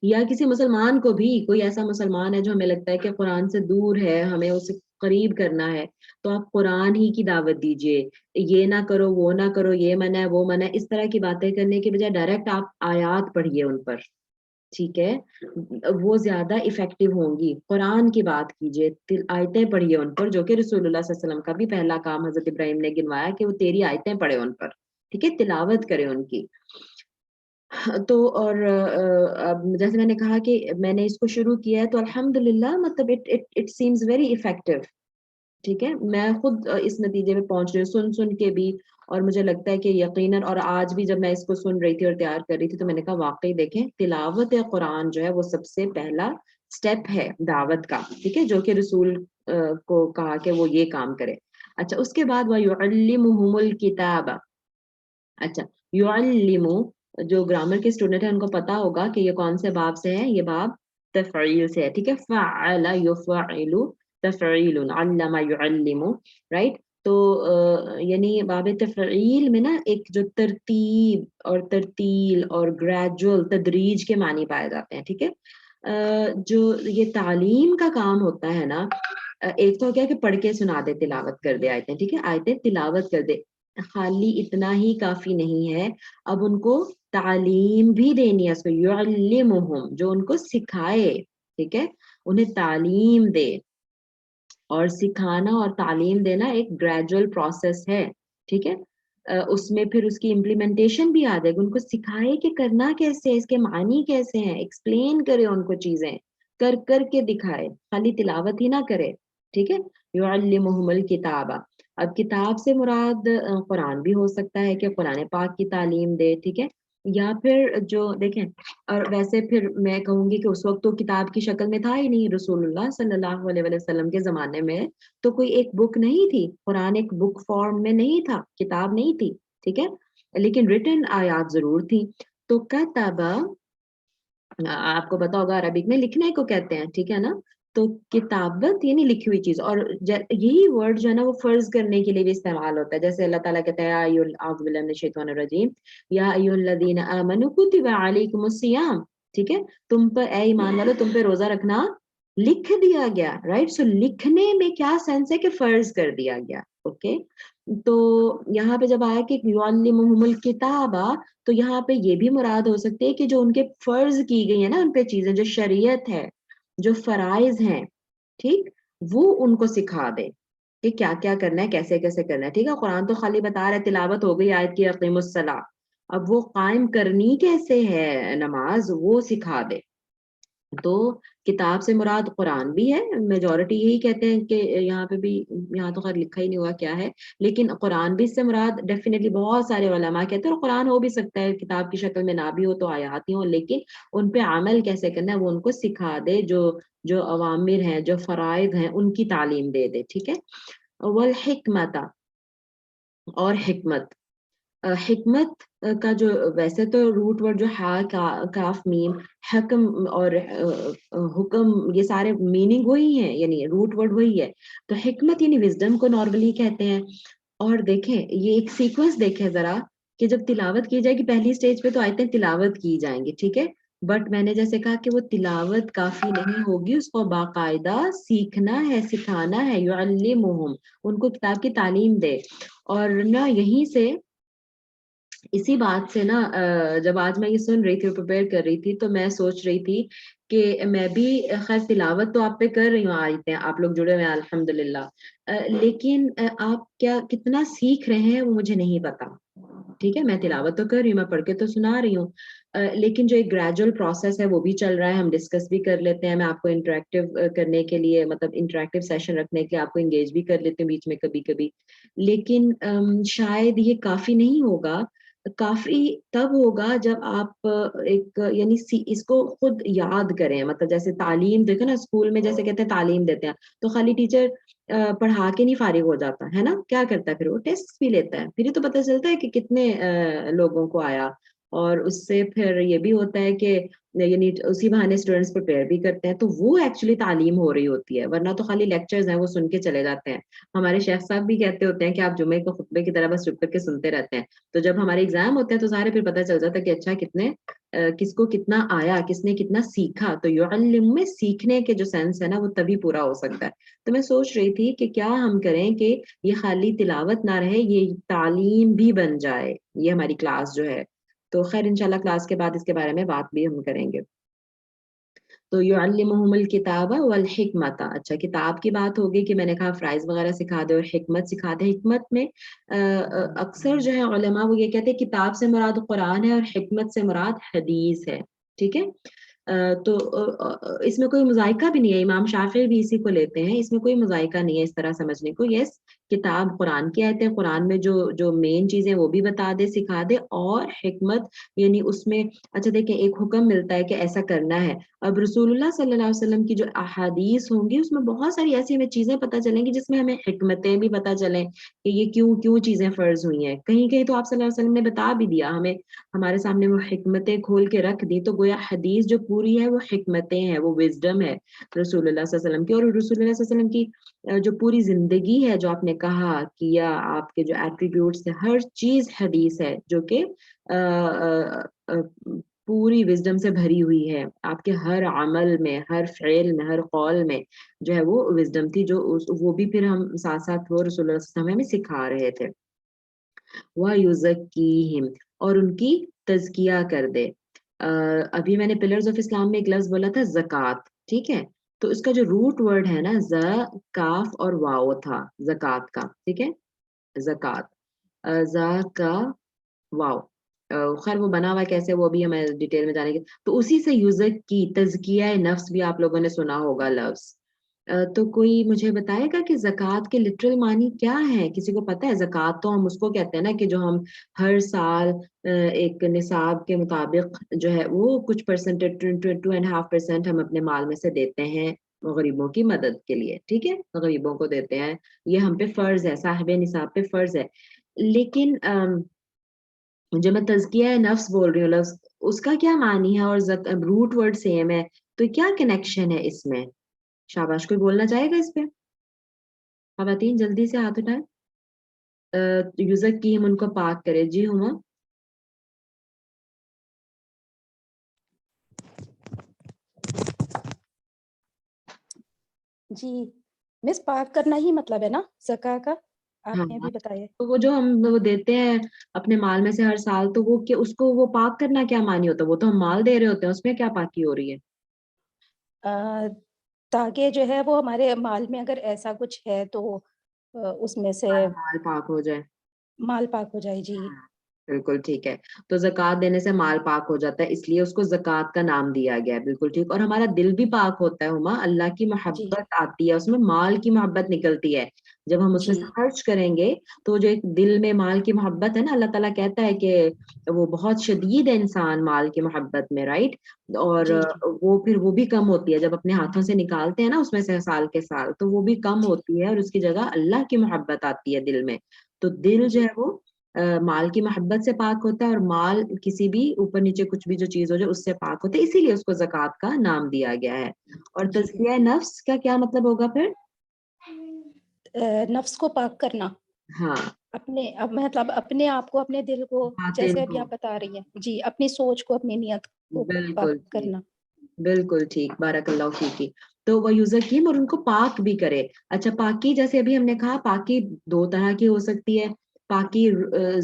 یا کسی مسلمان کو بھی، کوئی ایسا مسلمان ہے جو ہمیں لگتا ہے کہ قرآن سے دور ہے، ہمیں اسے قریب کرنا ہے، تو آپ قرآن ہی کی دعوت دیجئے، یہ نہ کرو وہ نہ کرو، یہ منع ہے وہ منع ہے، اس طرح کی باتیں کرنے کے بجائے ڈائریکٹ آپ آیات پڑھیے ان پر، ٹھیک ہے؟ وہ زیادہ افیکٹو ہوں گی۔ قرآن کی بات کیجئے، آیتیں پڑھیے ان پر، جو کہ رسول اللہ صلی اللہ علیہ وسلم کا بھی پہلا کام حضرت ابراہیم نے گنوایا کہ وہ تیری آیتیں پڑھے ان پر، ٹھیک ہے؟ تلاوت کرے ان کی۔ تو اور اب جیسے میں نے کہا کہ میں نے اس کو شروع کیا ہے تو الحمدللہ مطلب اٹ سیمز ویری افیکٹو، ٹھیک ہے؟ میں خود اس نتیجے میں پہنچ رہی ہوں سن کے بھی، اور مجھے لگتا ہے کہ یقیناً، اور آج بھی جب میں اس کو سن رہی تھی اور تیار کر رہی تھی تو میں نے کہا واقعی دیکھیں تلاوت قرآن جو ہے وہ سب سے پہلا سٹیپ ہے دعوت کا، ٹھیک ہے؟ جو کہ رسول کو کہا کہ وہ یہ کام کرے۔ اچھا، اس کے بعد وَيُعَلِّمُهُمُ الْكِتَابَ۔ اچھا، یعلم، جو گرامر کے اسٹوڈنٹ ہیں ان کو پتا ہوگا کہ یہ کون سے باب سے ہے، یہ باب تفعیل سے ہے، ٹھیک ہے؟ فعل یفعل تفعیل، علم یعلم، رائٹ؟ تو یعنی باب تفعیل میں نا ایک جو ترتیب اور ترتیل اور گریجول تدریج کے معنی پائے جاتے ہیں، ٹھیک ہے؟ جو یہ تعلیم کا کام ہوتا ہے نا، ایک تو کیا کہ پڑھ کے سنا دے، تلاوت کر دے آیتیں، ٹھیک ہے؟ آیتیں تلاوت کر دے، خالی اتنا ہی کافی نہیں ہے، اب ان کو تعلیم بھی دینی ہے، اس کو یعلمہم، جو ان کو سکھائے، ٹھیک ہے؟ انہیں تعلیم دے، اور سکھانا اور تعلیم دینا ایک گریجول پروسیس ہے، ٹھیک ہے؟ اس میں پھر اس کی امپلیمنٹیشن بھی آ جائے گی، ان کو سکھائے کہ کرنا کیسے ہے، اس کے معنی کیسے ہیں، ایکسپلین کرے ان کو چیزیں، کر کر کے دکھائے، خالی تلاوت ہی نہ کرے، ٹھیک ہے؟ یعلمہم الکتاب، اب کتاب سے مراد قرآن بھی ہو سکتا ہے کہ قرآن پاک کی تعلیم دے، ٹھیک ہے؟ یا پھر جو دیکھیں، اور ویسے پھر میں کہوں گی کہ اس وقت تو کتاب کی شکل میں تھا ہی نہیں، رسول اللہ صلی اللہ علیہ وسلم کے زمانے میں تو کوئی ایک بک نہیں تھی، قرآن ایک بک فارم میں نہیں تھا، کتاب نہیں تھی، ٹھیک ہے؟ لیکن ریٹن آیات ضرور تھی۔ تو کتابہ، آپ کو پتا ہوگا عربک میں لکھنے کو کہتے ہیں، ٹھیک ہے نا؟ تو کتابت یعنی لکھی ہوئی چیز، اور یہی ورڈ جو ہے نا وہ فرض کرنے کے لیے بھی استعمال ہوتا ہے، جیسے اللہ تعالیٰ کہتا ہے اعوذ باللہ من الشیطان الرجیم یا ایھا الذین آمنوا کتب علیکم الصیام، ٹھیک ہے؟ تم پر اے ایمان والو تم پہ روزہ رکھنا لکھ دیا گیا، رائٹ؟ سو لکھنے میں کیا سینس ہے کہ فرض کر دیا گیا، اوکے؟ تو یہاں پہ جب آیا کہ یعلمہم الکتاب، تو یہاں پہ یہ بھی مراد ہو سکتی ہے کہ جو ان کے فرض کی گئی ہیں نا ان پہ چیزیں، جو شریعت ہے، جو فرائض ہیں، ٹھیک، وہ ان کو سکھا دے کہ کیا کیا کرنا ہے، کیسے کیسے کرنا ہے، ٹھیک ہے؟ قرآن تو خالی بتا رہا ہے، تلاوت ہو گئی آیت کی اقیم الصلاۃ، اب وہ قائم کرنی کیسے ہے نماز وہ سکھا دے۔ تو کتاب سے مراد قرآن بھی ہے، میجورٹی یہی کہتے ہیں کہ یہاں پہ بھی، یہاں تو خیر لکھا ہی نہیں ہوا کیا ہے، لیکن قرآن بھی اس سے مراد ڈیفینیٹلی بہت سارے علماء کہتے ہیں، اور قرآن ہو بھی سکتا ہے کتاب کی شکل میں نہ بھی ہو تو آیات ہی ہوں، لیکن ان پہ عمل کیسے کرنا ہے وہ ان کو سکھا دے، جو اوامر ہیں، جو فرائض ہیں ان کی تعلیم دے دے، ٹھیک ہے؟ والحکمت، اور حکمت، حکمت کا جو ویسے تو روٹ ورڈ جو کاف میم حکم اور حکم، یہ سارے میننگ وہی ہیں، یعنی روٹ ورڈ وہی ہے، تو حکمت یعنی وزڈم کو نارملی کہتے ہیں۔ اور دیکھیں یہ ایک سیکوینس دیکھیں ذرا، کہ جب تلاوت کی جائے گی پہلی سٹیج پہ تو آیتیں تلاوت کی جائیں گی، ٹھیک ہے؟ بٹ میں نے جیسے کہا کہ وہ تلاوت کافی نہیں ہوگی، اس کو باقاعدہ سیکھنا ہے، سکھانا ہے، یعلمہم، ان کو کتاب کی تعلیم دے۔ اور نہ یہیں سے، اسی بات سے نا، جب آج میں یہ سن رہی تھی، پریپیئر کر رہی تھی، تو میں سوچ رہی تھی کہ میں بھی خیر تلاوت تو آپ پہ کر رہی ہوں، آیتیں آپ لوگ جڑے ہوئے ہیں الحمدللہ، لیکن آپ کیا کتنا سیکھ رہے ہیں وہ مجھے نہیں پتا، ٹھیک ہے؟ میں تلاوت تو کر رہی ہوں، میں پڑھ کے تو سنا رہی ہوں، لیکن جو ایک گریجول پروسیس ہے وہ بھی چل رہا ہے، ہم ڈسکس بھی کر لیتے ہیں، میں آپ کو انٹریکٹیو کرنے کے لیے، مطلب انٹریکٹیو سیشن رکھنے کے لیے آپ کو انگیج بھی کر لیتے ہیں بیچ میں کبھی کبھی، لیکن شاید یہ کافی نہیں ہوگا کافی تب ہوگا جب آپ ایک یعنی اس کو خود یاد کریں. مطلب جیسے تعلیم دیکھو نا اسکول میں جیسے کہتے ہیں تعلیم دیتے ہیں تو خالی ٹیچر پڑھا کے نہیں فارغ ہو جاتا ہے نا, کیا کرتا ہے پھر وہ ٹیسٹ بھی لیتا ہے, پھر ہی تو پتہ چلتا ہے کہ کتنے لوگوں کو آیا. اور اس سے پھر یہ بھی ہوتا ہے کہ یعنی اسی بہانے اسٹوڈینٹس پریپیئر بھی کرتے ہیں, تو وہ ایکچولی تعلیم ہو رہی ہوتی ہے, ورنہ تو خالی لیکچرز ہیں وہ سن کے چلے جاتے ہیں. ہمارے شیخ صاحب بھی کہتے ہوتے ہیں کہ آپ جمعے کو خطبے کی طرح بس چپ کر کے سنتے رہتے ہیں. تو جب ہمارے ایگزام ہوتے ہیں تو ظاہر پھر پتہ چل جاتا ہے کہ اچھا کتنے کس کو کتنا آیا, کس نے کتنا سیکھا. تو یعلم میں سیکھنے کے جو سینس ہے نا وہ تبھی پورا ہو سکتا ہے. تو میں سوچ رہی تھی کہ کیا ہم کریں کہ یہ خالی تلاوت نہ رہے, یہ تعلیم بھی بن جائے یہ ہماری کلاس جو ہے. تو خیر انشاءاللہ کلاس کے بعد اس کے بارے میں بات بھی ہم کریں گے. تو یعلمہم الکتاب والحکمت. اچھا کتاب کی بات ہوگی کہ میں نے کہا فرائض وغیرہ سکھا دے اور حکمت سکھا دے. حکمت میں اکثر جو ہے علماء وہ یہ کہتے ہیں کتاب سے مراد قرآن ہے اور حکمت سے مراد حدیث ہے. ٹھیک ہے, تو اس میں کوئی مذائقہ بھی نہیں ہے, امام شافعی بھی اسی کو لیتے ہیں, اس میں کوئی مذائقہ نہیں ہے اس طرح سمجھنے کو. یس کتاب قرآن کی آیتیں, قرآن میں جو مین چیزیں وہ بھی بتا دے سکھا دے, اور حکمت یعنی اس میں اچھا دیکھیں ایک حکم ملتا ہے کہ ایسا کرنا ہے. اب رسول اللہ صلی اللہ علیہ وسلم کی جو احادیث ہوں گی اس میں بہت ساری ایسی ہمیں چیزیں پتہ چلیں گی جس میں ہمیں حکمتیں بھی پتہ چلیں کہ یہ کیوں چیزیں فرض ہوئی ہیں. کہیں کہیں تو آپ صلی اللہ علیہ وسلم نے بتا بھی دیا ہمیں, ہمارے سامنے وہ حکمتیں کھول کے رکھ دی. تو گویا حدیث جو پوری ہے وہ حکمتیں ہیں, وہ وزڈم ہے رسول اللہ صلی اللہ علیہ وسلم کی. اور رسول اللہ صلی اللہ علیہ وسلم کی جو پوری زندگی ہے, جو آپ نے کہا کیا, آپ کے جو ایٹریبیوٹس ہیں, ہر چیز حدیث ہے جو کہ پوری وزڈم سے بھری ہوئی ہے. آپ کے ہر عمل میں, ہر فعل میں, ہر قول میں جو ہے وہ وزڈم تھی, جو وہ بھی پھر ہم ساتھ ساتھ وہ رسول اللہ صلی اللہ علیہ وسلم ہمیں سکھا رہے تھے. وَيُزَكِّيهِمْ, اور ان کی تزکیہ کر دے. ابھی میں نے پلرز آف اسلام میں ایک لفظ بولا تھا زکوٰۃ, ٹھیک ہے, تو اس کا جو روٹ ورڈ ہے نا ز کاف اور واو تھا زکوٰۃ کا, ٹھیک ہے, زکوٰۃ ز کا واو. خیر وہ بنا ہوا کیسے وہ بھی ہمیں ڈیٹیل میں جانے گے. تو اسی سے یوزک کی تزکیہ نفس بھی آپ لوگوں نے سنا ہوگا لفظ. تو کوئی مجھے بتائے گا کہ زکوٰۃ کے لٹرل معنی کیا ہے, کسی کو پتہ ہے؟ زکوٰۃ تو ہم اس کو کہتے ہیں نا کہ جو ہم ہر سال ایک نصاب کے مطابق جو ہے وہ کچھ پرسنٹیج 2.5% ہم اپنے مال میں سے دیتے ہیں غریبوں کی مدد کے لیے. ٹھیک ہے, غریبوں کو دیتے ہیں, یہ ہم پہ فرض ہے, صاحب نصاب پہ فرض ہے. لیکن جو میں تزکیہ نفس بول رہی ہوں لفظ, اس کا کیا معنی ہے, اور روٹ ورڈ سیم ہے, تو کیا کنیکشن ہے اس میں؟ شاباش, کوئی بولنا چاہے گا اس پہ؟ خواتین جلدی سے ہاتھ اٹھائیں. یوزک کی ہم ان کو پاک کرے. جی ہما. جی مس پاک کرنا ہی مطلب ہے نا زکا کا, آپ ہاں, نے ابھی بتایا. تو وہ جو ہم وہ دیتے ہیں اپنے مال میں سے ہر سال, تو وہ اس کو وہ پاک کرنا کیا معنی ہوتا ہے؟ وہ تو ہم مال دے رہے ہوتے ہیں, اس میں کیا پاکی ہو رہی ہے؟ تاکہ جو ہے وہ ہمارے مال میں اگر ایسا کچھ ہے تو اس میں سے مال پاک ہو جائے. مال پاک ہو جائے. جی بالکل ٹھیک ہے. تو زکوٰۃ دینے سے مال پاک ہو جاتا ہے, اس لیے اس کو زکوٰۃ کا نام دیا گیا ہے. بالکل ٹھیک. اور ہمارا دل بھی پاک ہوتا ہے ہما, اللہ کی جی محبت آتی ہے اس میں, مال کی محبت نکلتی ہے جب ہم اس میں جی سے خرچ کریں گے. تو جو ایک دل میں مال کی محبت ہے نا, اللہ تعالیٰ کہتا ہے کہ وہ بہت شدید ہے انسان مال کی محبت میں, رائٹ. اور جی جی وہ پھر وہ بھی کم ہوتی ہے جب اپنے ہاتھوں سے نکالتے ہیں نا اس میں سے سال کے سال, تو وہ بھی کم جی ہوتی ہے اور اس کی جگہ اللہ کی محبت آتی ہے دل میں. تو دل جو جی ہے وہ مال کی محبت سے پاک ہوتا ہے, اور مال کسی بھی اوپر نیچے کچھ بھی جو چیز ہو جائے اس سے پاک ہوتا ہے, اسی لیے اس کو زکوٰۃ کا نام دیا گیا ہے. اور جی تزکیہ نفس کا کیا مطلب ہوگا پھر؟ نفس کو پاک کرنا, ہاں, اپنے مطلب اپنے آپ کو, اپنے دل کو, باطن جیسے ابھی کو. آپ بتا رہی ہیں. جی اپنی سوچ کو, اپنی نیت کو پاک بالکل ٹھیک, کرنا. بالکل ٹھیک, بارک اللہ فیکی. تو وہ یوزکیم اور ان کو پاک بھی کرے. اچھا پاکی جیسے ابھی ہم نے کہا پاکی دو طرح کی ہو سکتی ہے, پاکی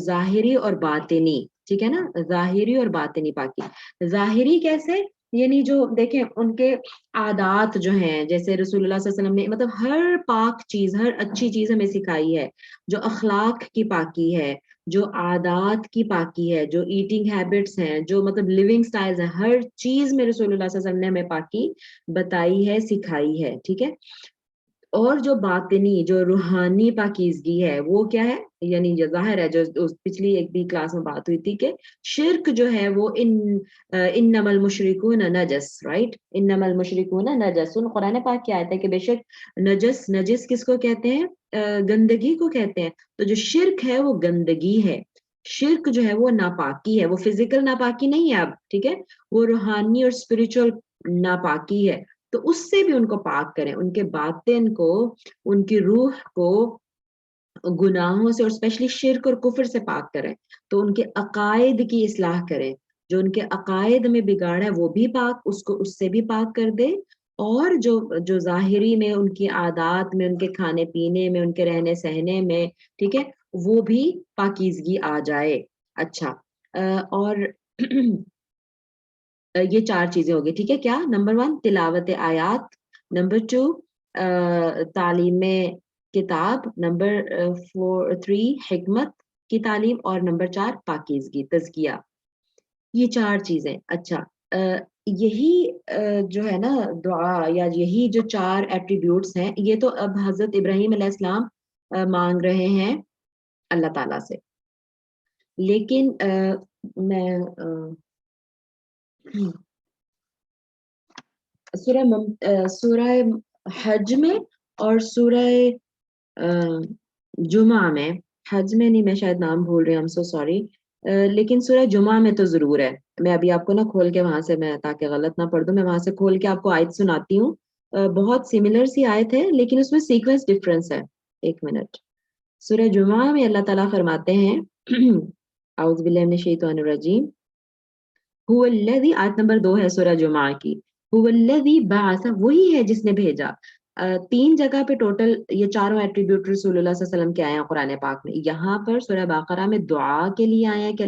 ظاہری اور باطنی. ٹھیک ہے نا, ظاہری اور باطنی پاکی. ظاہری کیسے؟ یعنی جو دیکھیں ان کے عادات جو ہیں, جیسے رسول اللہ صلی اللہ علیہ وسلم نے مطلب ہر پاک چیز, ہر اچھی چیز ہمیں سکھائی ہے. جو اخلاق کی پاکی ہے, جو عادات کی پاکی ہے, جو ایٹنگ ہیبٹس ہیں, جو مطلب لیونگ سٹائلز ہیں, ہر چیز میں رسول اللہ صلی اللہ علیہ وسلم نے ہمیں پاکی بتائی ہے, سکھائی ہے. ٹھیک ہے. اور جو باطنی جو روحانی پاکیزگی ہے وہ کیا ہے، یعنی یہ ظاہر ہے جو پچھلی ایک بھی کلاس میں بات ہوئی تھی کہ شرک جو ہے وہ انما المشرکون نجس، رائٹ، انما المشرکون نجس، قرآن پاک کی آیت ہے کہ بے شک نجس کس کو کہتے ہیں، گندگی کو کہتے ہیں. تو جو شرک ہے وہ گندگی ہے، شرک جو ہے وہ ناپاکی ہے، وہ فزیکل ناپاکی نہیں ہے اب، ٹھیک ہے، وہ روحانی اور اسپرچل ناپاکی ہے. تو اس سے بھی ان کو پاک کریں، ان کے باطن کو، ان کی روح کو گناہوں سے اور اسپیشلی شرک اور کفر سے پاک کریں. تو ان کے عقائد کی اصلاح کریں، جو ان کے عقائد میں بگاڑ ہے وہ بھی پاک، اس کو اس سے بھی پاک کر دے، اور جو ظاہری میں ان کی عادات میں، ان کے کھانے پینے میں، ان کے رہنے سہنے میں، ٹھیک ہے، وہ بھی پاکیزگی آ جائے. اچھا، اور یہ 4 چیزیں ہو گئی، ٹھیک ہے. کیا؟ نمبر 1 تلاوت آیات، نمبر 2 تعلیم کتاب، نمبر 3 حکمت کی تعلیم، اور نمبر 4 پاکیزگی، تزکیہ. یہ 4 چیزیں. اچھا، یہی جو ہے نا دعا، یا یہی جو 4 ایٹریبیوٹس ہیں، یہ تو اب حضرت ابراہیم علیہ السلام مانگ رہے ہیں اللہ تعالیٰ سے. لیکن میں سورہ حج میں اور سورہ جمعہ میں، حج میں نہیں، میں شاید نام بھول رہی ہوں، سو سوری، لیکن سورہ جمعہ میں تو ضرور ہے. میں ابھی آپ کو نا کھول کے وہاں سے، میں تاکہ غلط نہ پڑھ دوں، میں وہاں سے کھول کے آپ کو آیت سناتی ہوں. بہت سملر سی آیت ہے لیکن اس میں سیکوینس ڈفرنس ہے. ایک منٹ. سورہ جمعہ میں اللہ تعالیٰ فرماتے ہیں اعوذ باللہ من الشیطان الرجیم، هو الذی، آیت نمبر 2 ہے سورہ جمعہ کی، هو الذی بعث، وہی ہے جس نے بھیجا. 3 جگہ پہ ٹوٹل یہ چاروں ایٹریبیوٹ رسول اللہ صلی اللہ علیہ وسلم کے آئے ہیں قرآن پاک میں. یہاں پر سورہ بقرہ میں دعا کے لیے آئے ہیں کہ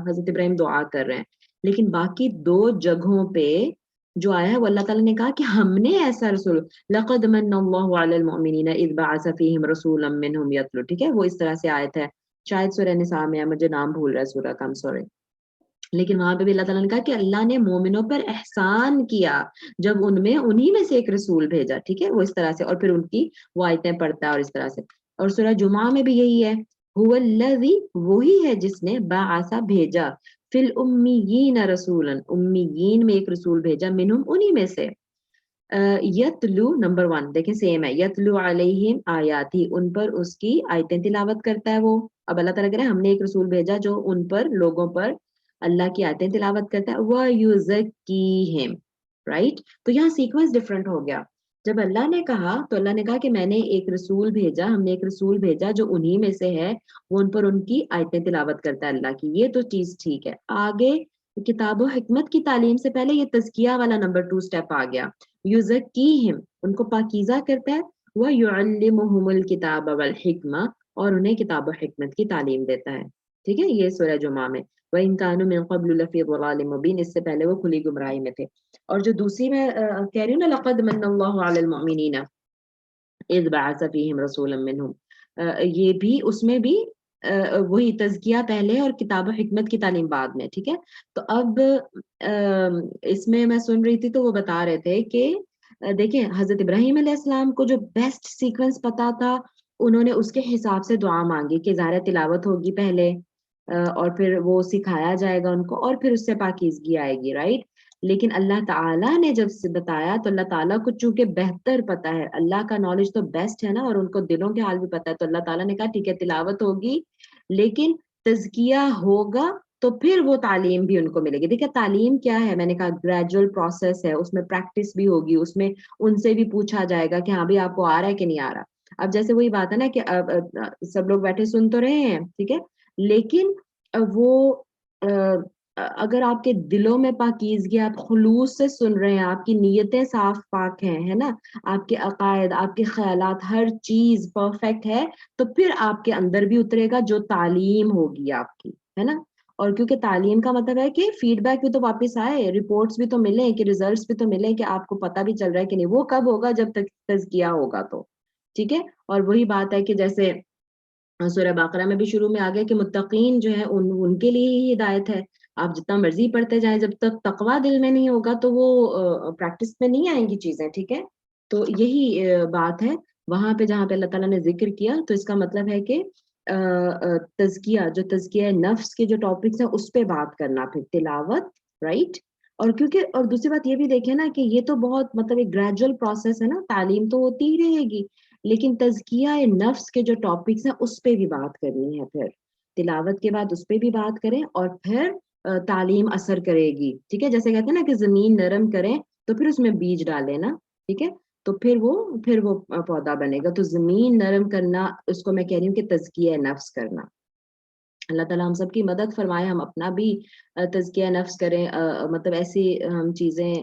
حضرت ابراہیم دعا کر رہے ہیں، لیکن باقی 2 جگہوں پہ جو آیا ہے وہ اللہ تعالیٰ نے کہا کہ ہم نے ایسا رسول، لقد من اللہ علی المؤمنین اذ بعث فیہم رسولا منہم یتلو، ٹھیک ہے، وہ اس طرح سے آیت ہے. شاید سورہ نساء میں ہے، مجھے نام بھول رہا ہے سورہ کا، سوری. لیکن وہاں پہ بھی اللہ تعالیٰ نے کہا کہ اللہ نے مومنوں پر احسان کیا جب ان میں انہی میں سے ایک رسول بھیجا، ٹھیک ہے، وہ اس طرح سے، اور پھر ان کی وہ آیتیں پڑھتا ہے اور اس طرح سے. اور سورہ جمعہ میں بھی یہی ہے، هو الذی، وہی ہے جس نے بعث بھیجا، فی الامیین رسولا، امیین میں ایک رسول بھیجا، منہم انہی میں سے، یتلو، نمبر 1 دیکھیں سیم ہے، یتلو علیہم آیاتی، ان پر اس کی آیتیں تلاوت کرتا ہے وہ. اب اللہ تعالیٰ کہہ رہے ہیں ہم نے ایک رسول بھیجا جو ان پر، لوگوں پر اللہ کی آیتیں تلاوت کرتا ہے. وَيُزَكِّيهِمْ، رائٹ. تو یہاں سیکوینس ڈفرنٹ ہو گیا. جب اللہ نے کہا تو اللہ نے کہا کہ میں نے ایک رسول بھیجا، ہم نے ایک رسول بھیجا جو انہی میں سے ہے، وہ ان پر ان کی آیتیں تلاوت کرتا ہے اللہ کی. یہ تو چیز ٹھیک ہے. آگے کتاب و حکمت کی تعلیم سے پہلے یہ تزکیہ والا نمبر 2 سٹیپ آ گیا. یزکیہم، ان کو پاکیزہ کرتا ہے، وَيُعَلِّمُهُمُ الْكِتَابَ وَالْحِکْمَةَ، اور انہیں کتاب و حکمت کی تعلیم دیتا ہے. ٹھیک ہے، یہ سورہ جمعہ میں. وَإِن كَانُوا مِن قَبْلُ لَفِي ضَلَالٍ مُبِينٍ، اس سے پہلے وہ کھلی گمراہی میں تھے. اور جو دوسری میں کہہ رہی ہوں نا، لَقَدْ مَنَّ اللَّهُ عَلَى الْمُؤْمِنِينَ اذ بعث فیہم رسولا منہم، یہ بھی اس میں بھی وہی تزکیہ پہلے اور کتاب و حکمت کی تعلیم بعد میں. ٹھیک ہے. تو اب اس میں سن رہی تھی تو وہ بتا رہے تھے کہ دیکھیں حضرت ابراہیم علیہ السلام کو جو بیسٹ سیکوینس پتا تھا، انہوں نے اس کے حساب سے دعا مانگی کہ ظاہر تلاوت ہوگی پہلے، اور پھر وہ سکھایا جائے گا ان کو، اور پھر اس سے پاکیزگی آئے گی، رائٹ. لیکن اللہ تعالیٰ نے جب سے بتایا تو اللہ تعالیٰ کو چونکہ بہتر پتا ہے، اللہ کا نالج تو بیسٹ ہے نا، اور ان کو دلوں کے حال بھی پتا ہے، تو اللہ تعالیٰ نے کہا ٹھیک ہے تلاوت ہوگی لیکن تزکیہ ہوگا تو پھر وہ تعلیم بھی ان کو ملے گی. دیکھیں تعلیم کیا ہے، میں نے کہا گریجول پروسیس ہے، اس میں پریکٹس بھی ہوگی، اس میں ان سے بھی پوچھا جائے گا کہ ہاں بھی آپ کو آ رہا ہے کہ نہیں آ رہا. اب جیسے وہی بات ہے نا کہ سب لوگ بیٹھے سن تو رہے ہیں، ٹھیک ہے، لیکن وہ اگر آپ کے دلوں میں پاکیزگی، آپ خلوص سے سن رہے ہیں، آپ کی نیتیں صاف پاک ہیں، ہے نا، آپ کے عقائد، آپ کے خیالات، ہر چیز پرفیکٹ ہے، تو پھر آپ کے اندر بھی اترے گا جو تعلیم ہوگی آپ کی، ہے نا. اور کیونکہ تعلیم کا مطلب ہے کہ فیڈ بیک بھی تو واپس آئے، رپورٹس بھی تو ملیں، کہ ریزلٹس بھی تو ملیں، کہ آپ کو پتہ بھی چل رہا ہے کہ نہیں. وہ کب ہوگا؟ جب تک تزکیہ ہوگا تو. ٹھیک ہے. اور وہی بات ہے کہ جیسے سورہ بقرہ میں بھی شروع میں آگے کہ متقین جو ہیں ان کے لیے ہی ہدایت ہے. آپ جتنا مرضی پڑھتے جائیں، جب تک تقویٰ دل میں نہیں ہوگا تو وہ پریکٹس میں نہیں آئیں گی چیزیں. ٹھیک ہے. تو یہی بات ہے. وہاں پہ جہاں پہ اللہ تعالیٰ نے ذکر کیا تو اس کا مطلب ہے کہ تزکیہ، جو تزکیہ نفس کے جو ٹاپکس ہیں اس پہ بات کرنا، پھر تلاوت، رائٹ. اور کیونکہ اور دوسری بات یہ بھی دیکھیں نا کہ یہ تو بہت مطلب ایک گریجول پروسیس ہے نا، تعلیم تو ہوتی ہی رہے گی، لیکن تزکیہ نفس کے جو ٹاپکس ہیں اس پہ بھی بات کرنی ہے. پھر تلاوت کے بعد اس پہ بھی بات کریں، اور پھر تعلیم اثر کرے گی. ٹھیک ہے، جیسے کہتے ہیں نا کہ زمین نرم کریں تو پھر اس میں بیج ڈالیں نا. ٹھیک ہے، تو پھر وہ پودا بنے گا. تو زمین نرم کرنا، اس کو میں کہہ رہی ہوں کہ تزکیہ نفس کرنا. اللہ تعالیٰ ہم سب کی مدد فرمائے، ہم اپنا بھی تزکیہ نفس کریں، مطلب ایسی ہم چیزیں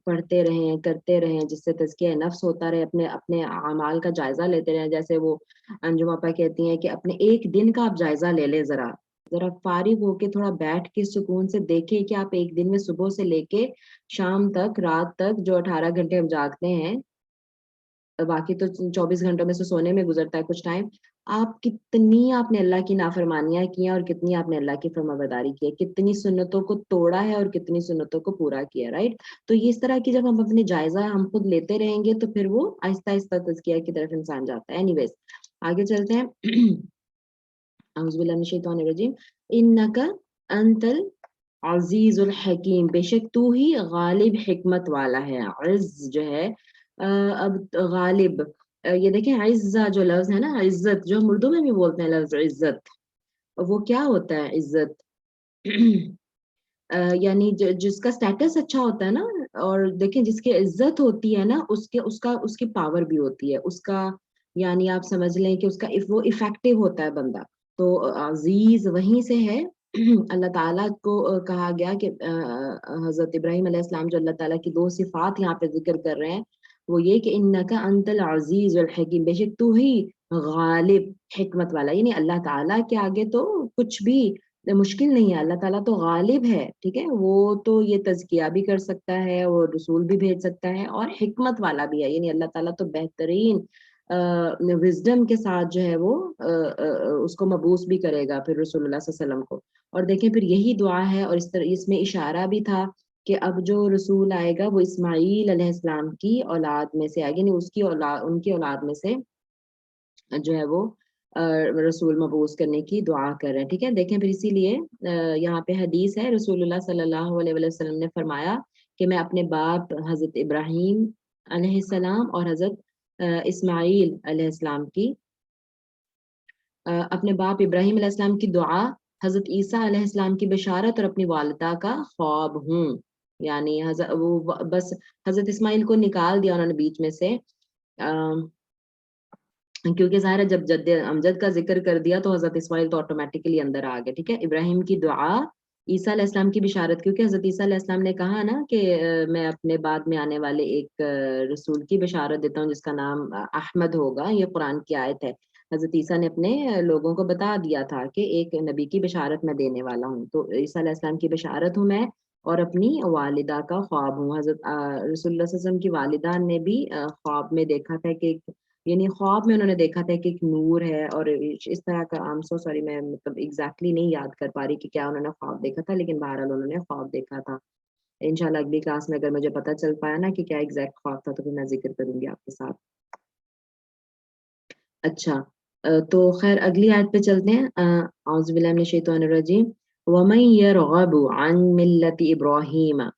پڑھتے رہیں، کرتے رہیں جس سے تزکیہ نفس ہوتا رہے، اپنے اعمال کا جائزہ لیتے رہیں. جیسے وہ انجم آپا کہتی ہیں کہ اپنے ایک دن کا آپ جائزہ لے لیں، ذرا فارغ ہو کے تھوڑا بیٹھ کے سکون سے دیکھیں کہ آپ ایک دن میں صبح سے لے کے شام تک، رات تک، جو 18 گھنٹے ہم جاگتے ہیں، باقی تو 24 گھنٹوں میں سے سونے میں گزرتا ہے کچھ ٹائم، آپ کتنی آپ نے اللہ کی نافرمانیاں کی ہیں اور کتنی آپ نے اللہ کی فرمانبرداری کی ہے، کتنی سنتوں کو توڑا ہے اور کتنی سنتوں کو پورا کیا، رائٹ. تو اس طرح کی جب ہم اپنے جائزہ ہم خود لیتے رہیں گے تو پھر وہ آہستہ آہستہ تزکیہ کی طرف انسان جاتا ہے. اینی ویز آگے چلتے ہیں. اعوذ باللہ من الشیطان الرجیم. انک انت العزیز الحکیم، بے شک تو ہی غالب حکمت والا ہے. عز جو ہے اب غالب، یہ دیکھیں عزہ جو لفظ ہے نا، عزت جو ہم اردو میں بھی بولتے ہیں لفظ عزت، وہ کیا ہوتا ہے عزت؟ یعنی جس کا سٹیٹس اچھا ہوتا ہے نا، اور دیکھیں جس کی عزت ہوتی ہے نا، اس کی پاور بھی ہوتی ہے، اس کا یعنی آپ سمجھ لیں کہ اس کا وہ افیکٹو ہوتا ہے بندہ. تو عزیز وہیں سے ہے. اللہ تعالیٰ کو کہا گیا کہ حضرت ابراہیم علیہ السلام جو اللہ تعالیٰ کی 2 صفات یہاں پہ ذکر کر رہے ہیں، وہ یہ کہ انک انت العزیز الحکیم، بے شک تو ہی غالب حکمت والا. یعنی اللہ تعالیٰ کے آگے تو کچھ بھی مشکل نہیں ہے، اللہ تعالیٰ تو غالب ہے. ٹھیک ہے، وہ تو یہ تزکیہ بھی کر سکتا ہے، وہ رسول بھی بھیج سکتا ہے، اور حکمت والا بھی ہے. یعنی اللہ تعالیٰ تو بہترین وزڈم کے ساتھ جو ہے وہ اس کو مبعوث بھی کرے گا پھر رسول اللہ صلی اللہ علیہ وسلم کو. اور دیکھیں پھر یہی دعا ہے، اور اس میں اشارہ بھی تھا کہ اب جو رسول آئے گا وہ اسماعیل علیہ السلام کی اولاد میں سے آئے گا، یعنی ان کی اولاد میں سے جو ہے وہ رسول مبعوث کرنے کی دعا کر رہے ہیں. ٹھیک ہے، دیکھیں پھر اسی لیے یہاں پہ حدیث ہے، رسول اللہ صلی اللہ علیہ وسلم نے فرمایا کہ میں اپنے باپ حضرت ابراہیم علیہ السلام اور حضرت اسماعیل علیہ السلام کی اپنے باپ ابراہیم علیہ السلام کی دعا، حضرت عیسیٰ علیہ السلام کی بشارت اور اپنی والدہ کا خواب ہوں. یعنی وہ بس حضرت اسماعیل کو نکال دیا انہوں نے بیچ میں سے، کیونکہ ظاہر ہے جب جد امجد کا ذکر کر دیا تو حضرت اسماعیل تو آٹومیٹکلی اندر آ گئے. ٹھیک ہے، ابراہیم کی دعا، عیسیٰ علیہ السلام کی بشارت، کیونکہ حضرت عیسیٰ علیہ السلام نے کہا نا کہ میں اپنے بعد میں آنے والے ایک رسول کی بشارت دیتا ہوں جس کا نام احمد ہوگا. یہ قرآن کی آیت ہے. حضرت عیسیٰ نے اپنے لوگوں کو بتا دیا تھا کہ ایک نبی کی بشارت میں دینے والا ہوں. تو عیسیٰ علیہ السلام کی بشارت ہوں میں، اور اپنی والدہ کا خواب ہوں. حضرت رسول اللہ صلی اللہ علیہ وسلم کی والدہ نے بھی خواب میں دیکھا تھا کہ یعنی خواب میں انہوں نے دیکھا تھا کہ ایک نور ہے، اور اس طرح کا I'm so sorry میں مطلب ایگزیکٹلی نہیں یاد کر پا رہی کہ کیا انہوں نے خواب دیکھا تھا، لیکن بہرحال انہوں نے خواب دیکھا تھا. انشاءاللہ اگلی کلاس میں اگر مجھے پتہ چل پایا نا کہ کیا ایگزیکٹ خواب تھا تو پھر میں ذکر کروں گی آپ کے ساتھ. اچھا تو خیر اگلی آیت پہ چلتے ہیں. اعوذ باللہ من الشیطان الرجیم. وَمَن يَرْغَبُ عَن مِلَّةِ إِبْرَاهِيمَ.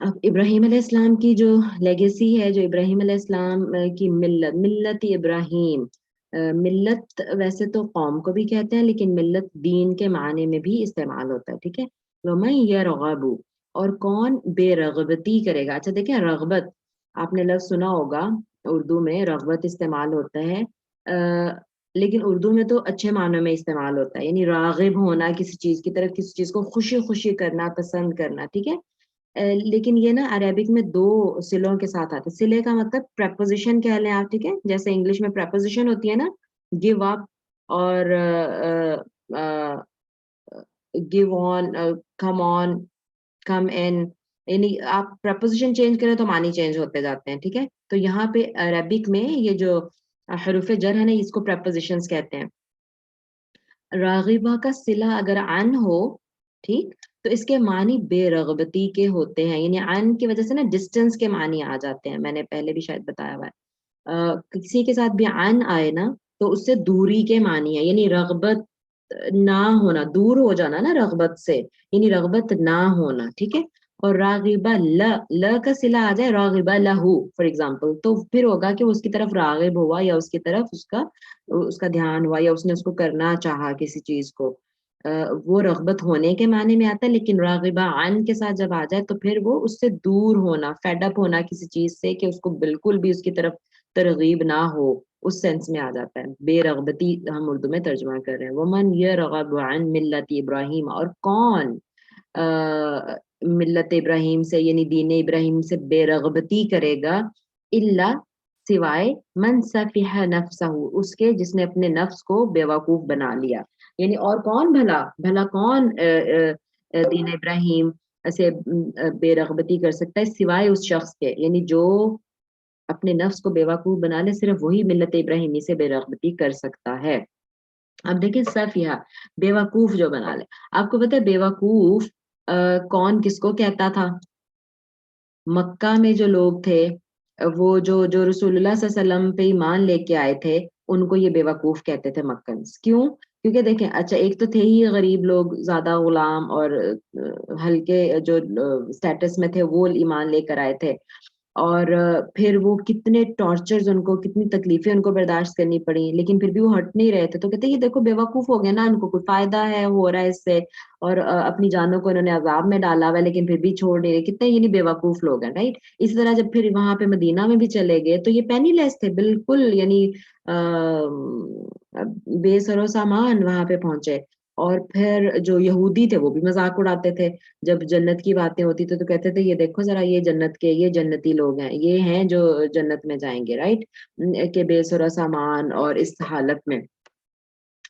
اب ابراہیم علیہ السلام کی جو لیگیسی ہے، جو ابراہیم علیہ السلام کی ملت ابراہیم، ملت ویسے تو قوم کو بھی کہتے ہیں لیکن ملت دین کے معنی میں بھی استعمال ہوتا ہے. ٹھیک ہے، وَمَن يَرْغَبُ، اور کون بے رغبتی کرے گا. اچھا دیکھیں رغبت آپ نے لفظ سنا ہوگا، اردو میں رغبت استعمال ہوتا ہے، لیکن اردو میں تو اچھے معنوں میں استعمال ہوتا ہے، یعنی راغب ہونا کسی چیز کی طرف، کسی چیز کو خوشی خوشی کرنا، پسند کرنا. ٹھیک ہے، لیکن یہ نا عربک میں 2 صلوں کے ساتھ آتے ہیں. صلے کا مطلب پریپوزیشن کہہ لیں آپ. ٹھیک ہے، جیسے انگلش میں پریپوزیشن ہوتی ہے نا، گیو اپ اور گیو آن، کم آن، کم ان، یعنی آپ پریپوزیشن چینج کریں تو معنی چینج ہوتے جاتے ہیں. ٹھیک ہے، تو یہاں پہ عربک میں یہ جو حروف جر ہے نا، اس کو پریپوزیشنز کہتے ہیں. راغبہ کا صلہ اگر عن ہو، ٹھیک، تو اس کے معنی بے رغبتی کے ہوتے ہیں، یعنی عن کی وجہ سے نا ڈسٹینس کے معنی آ جاتے ہیں. میں نے پہلے بھی شاید بتایا ہوا ہے. کسی کے ساتھ بھی عن آئے نا تو اس سے دوری کے معنی ہے، یعنی رغبت نہ ہونا، دور ہو جانا نا رغبت سے، یعنی رغبت نہ ہونا، ٹھیک ہے. اور راغبہ ل کا صلہ آ جائے راغبہ لہو فار ایگزامپل، تو پھر ہوگا کہ اس کی طرف راغب ہوا یا اس کی طرف اس کا دھیان ہوا یا اس نے اس کو کرنا چاہا کسی چیز کو، وہ رغبت ہونے کے معنی میں آتا ہے. لیکن راغبہ عن کے ساتھ جب آ جائے تو پھر وہ اس سے دور ہونا، فیڈ اپ ہونا کسی چیز سے کہ اس کو بالکل بھی اس کی طرف ترغیب نہ ہو، اس سینس میں آ جاتا ہے. بے رغبتی ہم اردو میں ترجمہ کر رہے ہیں. ومن یرغب عن ملت ابراہیم، اور کون ملت ابراہیم سے یعنی دین ابراہیم سے بے رغبتی کرے گا، الا سوائے من سفیح نفسہ، اس کے جس نے اپنے نفس کو بیوقوف بنا لیا. یعنی اور کون بھلا کون دین ابراہیم سے بے رغبتی کر سکتا ہے سوائے اس شخص کے، یعنی جو اپنے نفس کو بیوقوف بنا لے صرف وہی ملت ابراہیمی سے بے رغبتی کر سکتا ہے. اب دیکھیں سفیہ بیوقوف جو بنا لے. آپ کو پتہ ہے بیوقوف کون کس کو کہتا تھا؟ مکہ میں جو لوگ تھے، وہ جو رسول اللہ صلی اللہ علیہ وسلم پہ ایمان لے کے آئے تھے، ان کو یہ بیوقوف کہتے تھے مکنز. کیوں؟ کیونکہ دیکھیں اچھا ایک تو تھے ہی غریب لوگ، زیادہ غلام اور ہلکے جو سٹیٹس میں تھے وہ ایمان لے کر آئے تھے، اور پھر وہ کتنے ٹارچرز ان کو، کتنی تکلیفیں ان کو برداشت کرنی پڑی، لیکن پھر بھی وہ ہٹ نہیں رہے تھے. تو کہتے ہیں یہ دیکھو بیوقوف ہو گئے نا، ان کو کوئی فائدہ ہے ہو رہا ہے اس سے، اور اپنی جانوں کو انہوں نے عذاب میں ڈالا ہوا ہے لیکن پھر بھی چھوڑ نہیں رہے. کتنے یعنی بیوقوف لوگ ہیں، رائٹ. اسی طرح جب پھر وہاں پہ مدینہ میں بھی چلے گئے تو یہ پینی لیس تھے بالکل، یعنی بے سر و سامان وہاں پہ پہنچے. اور پھر جو یہودی تھے وہ بھی مذاق اڑاتے تھے، جب جنت کی باتیں ہوتی تھی تو کہتے تھے یہ دیکھو ذرا یہ جنت کے، یہ جنتی لوگ ہیں، یہ ہیں جو جنت میں جائیں گے، رائٹ، کہ بے سر و سامان اور اس حالت میں،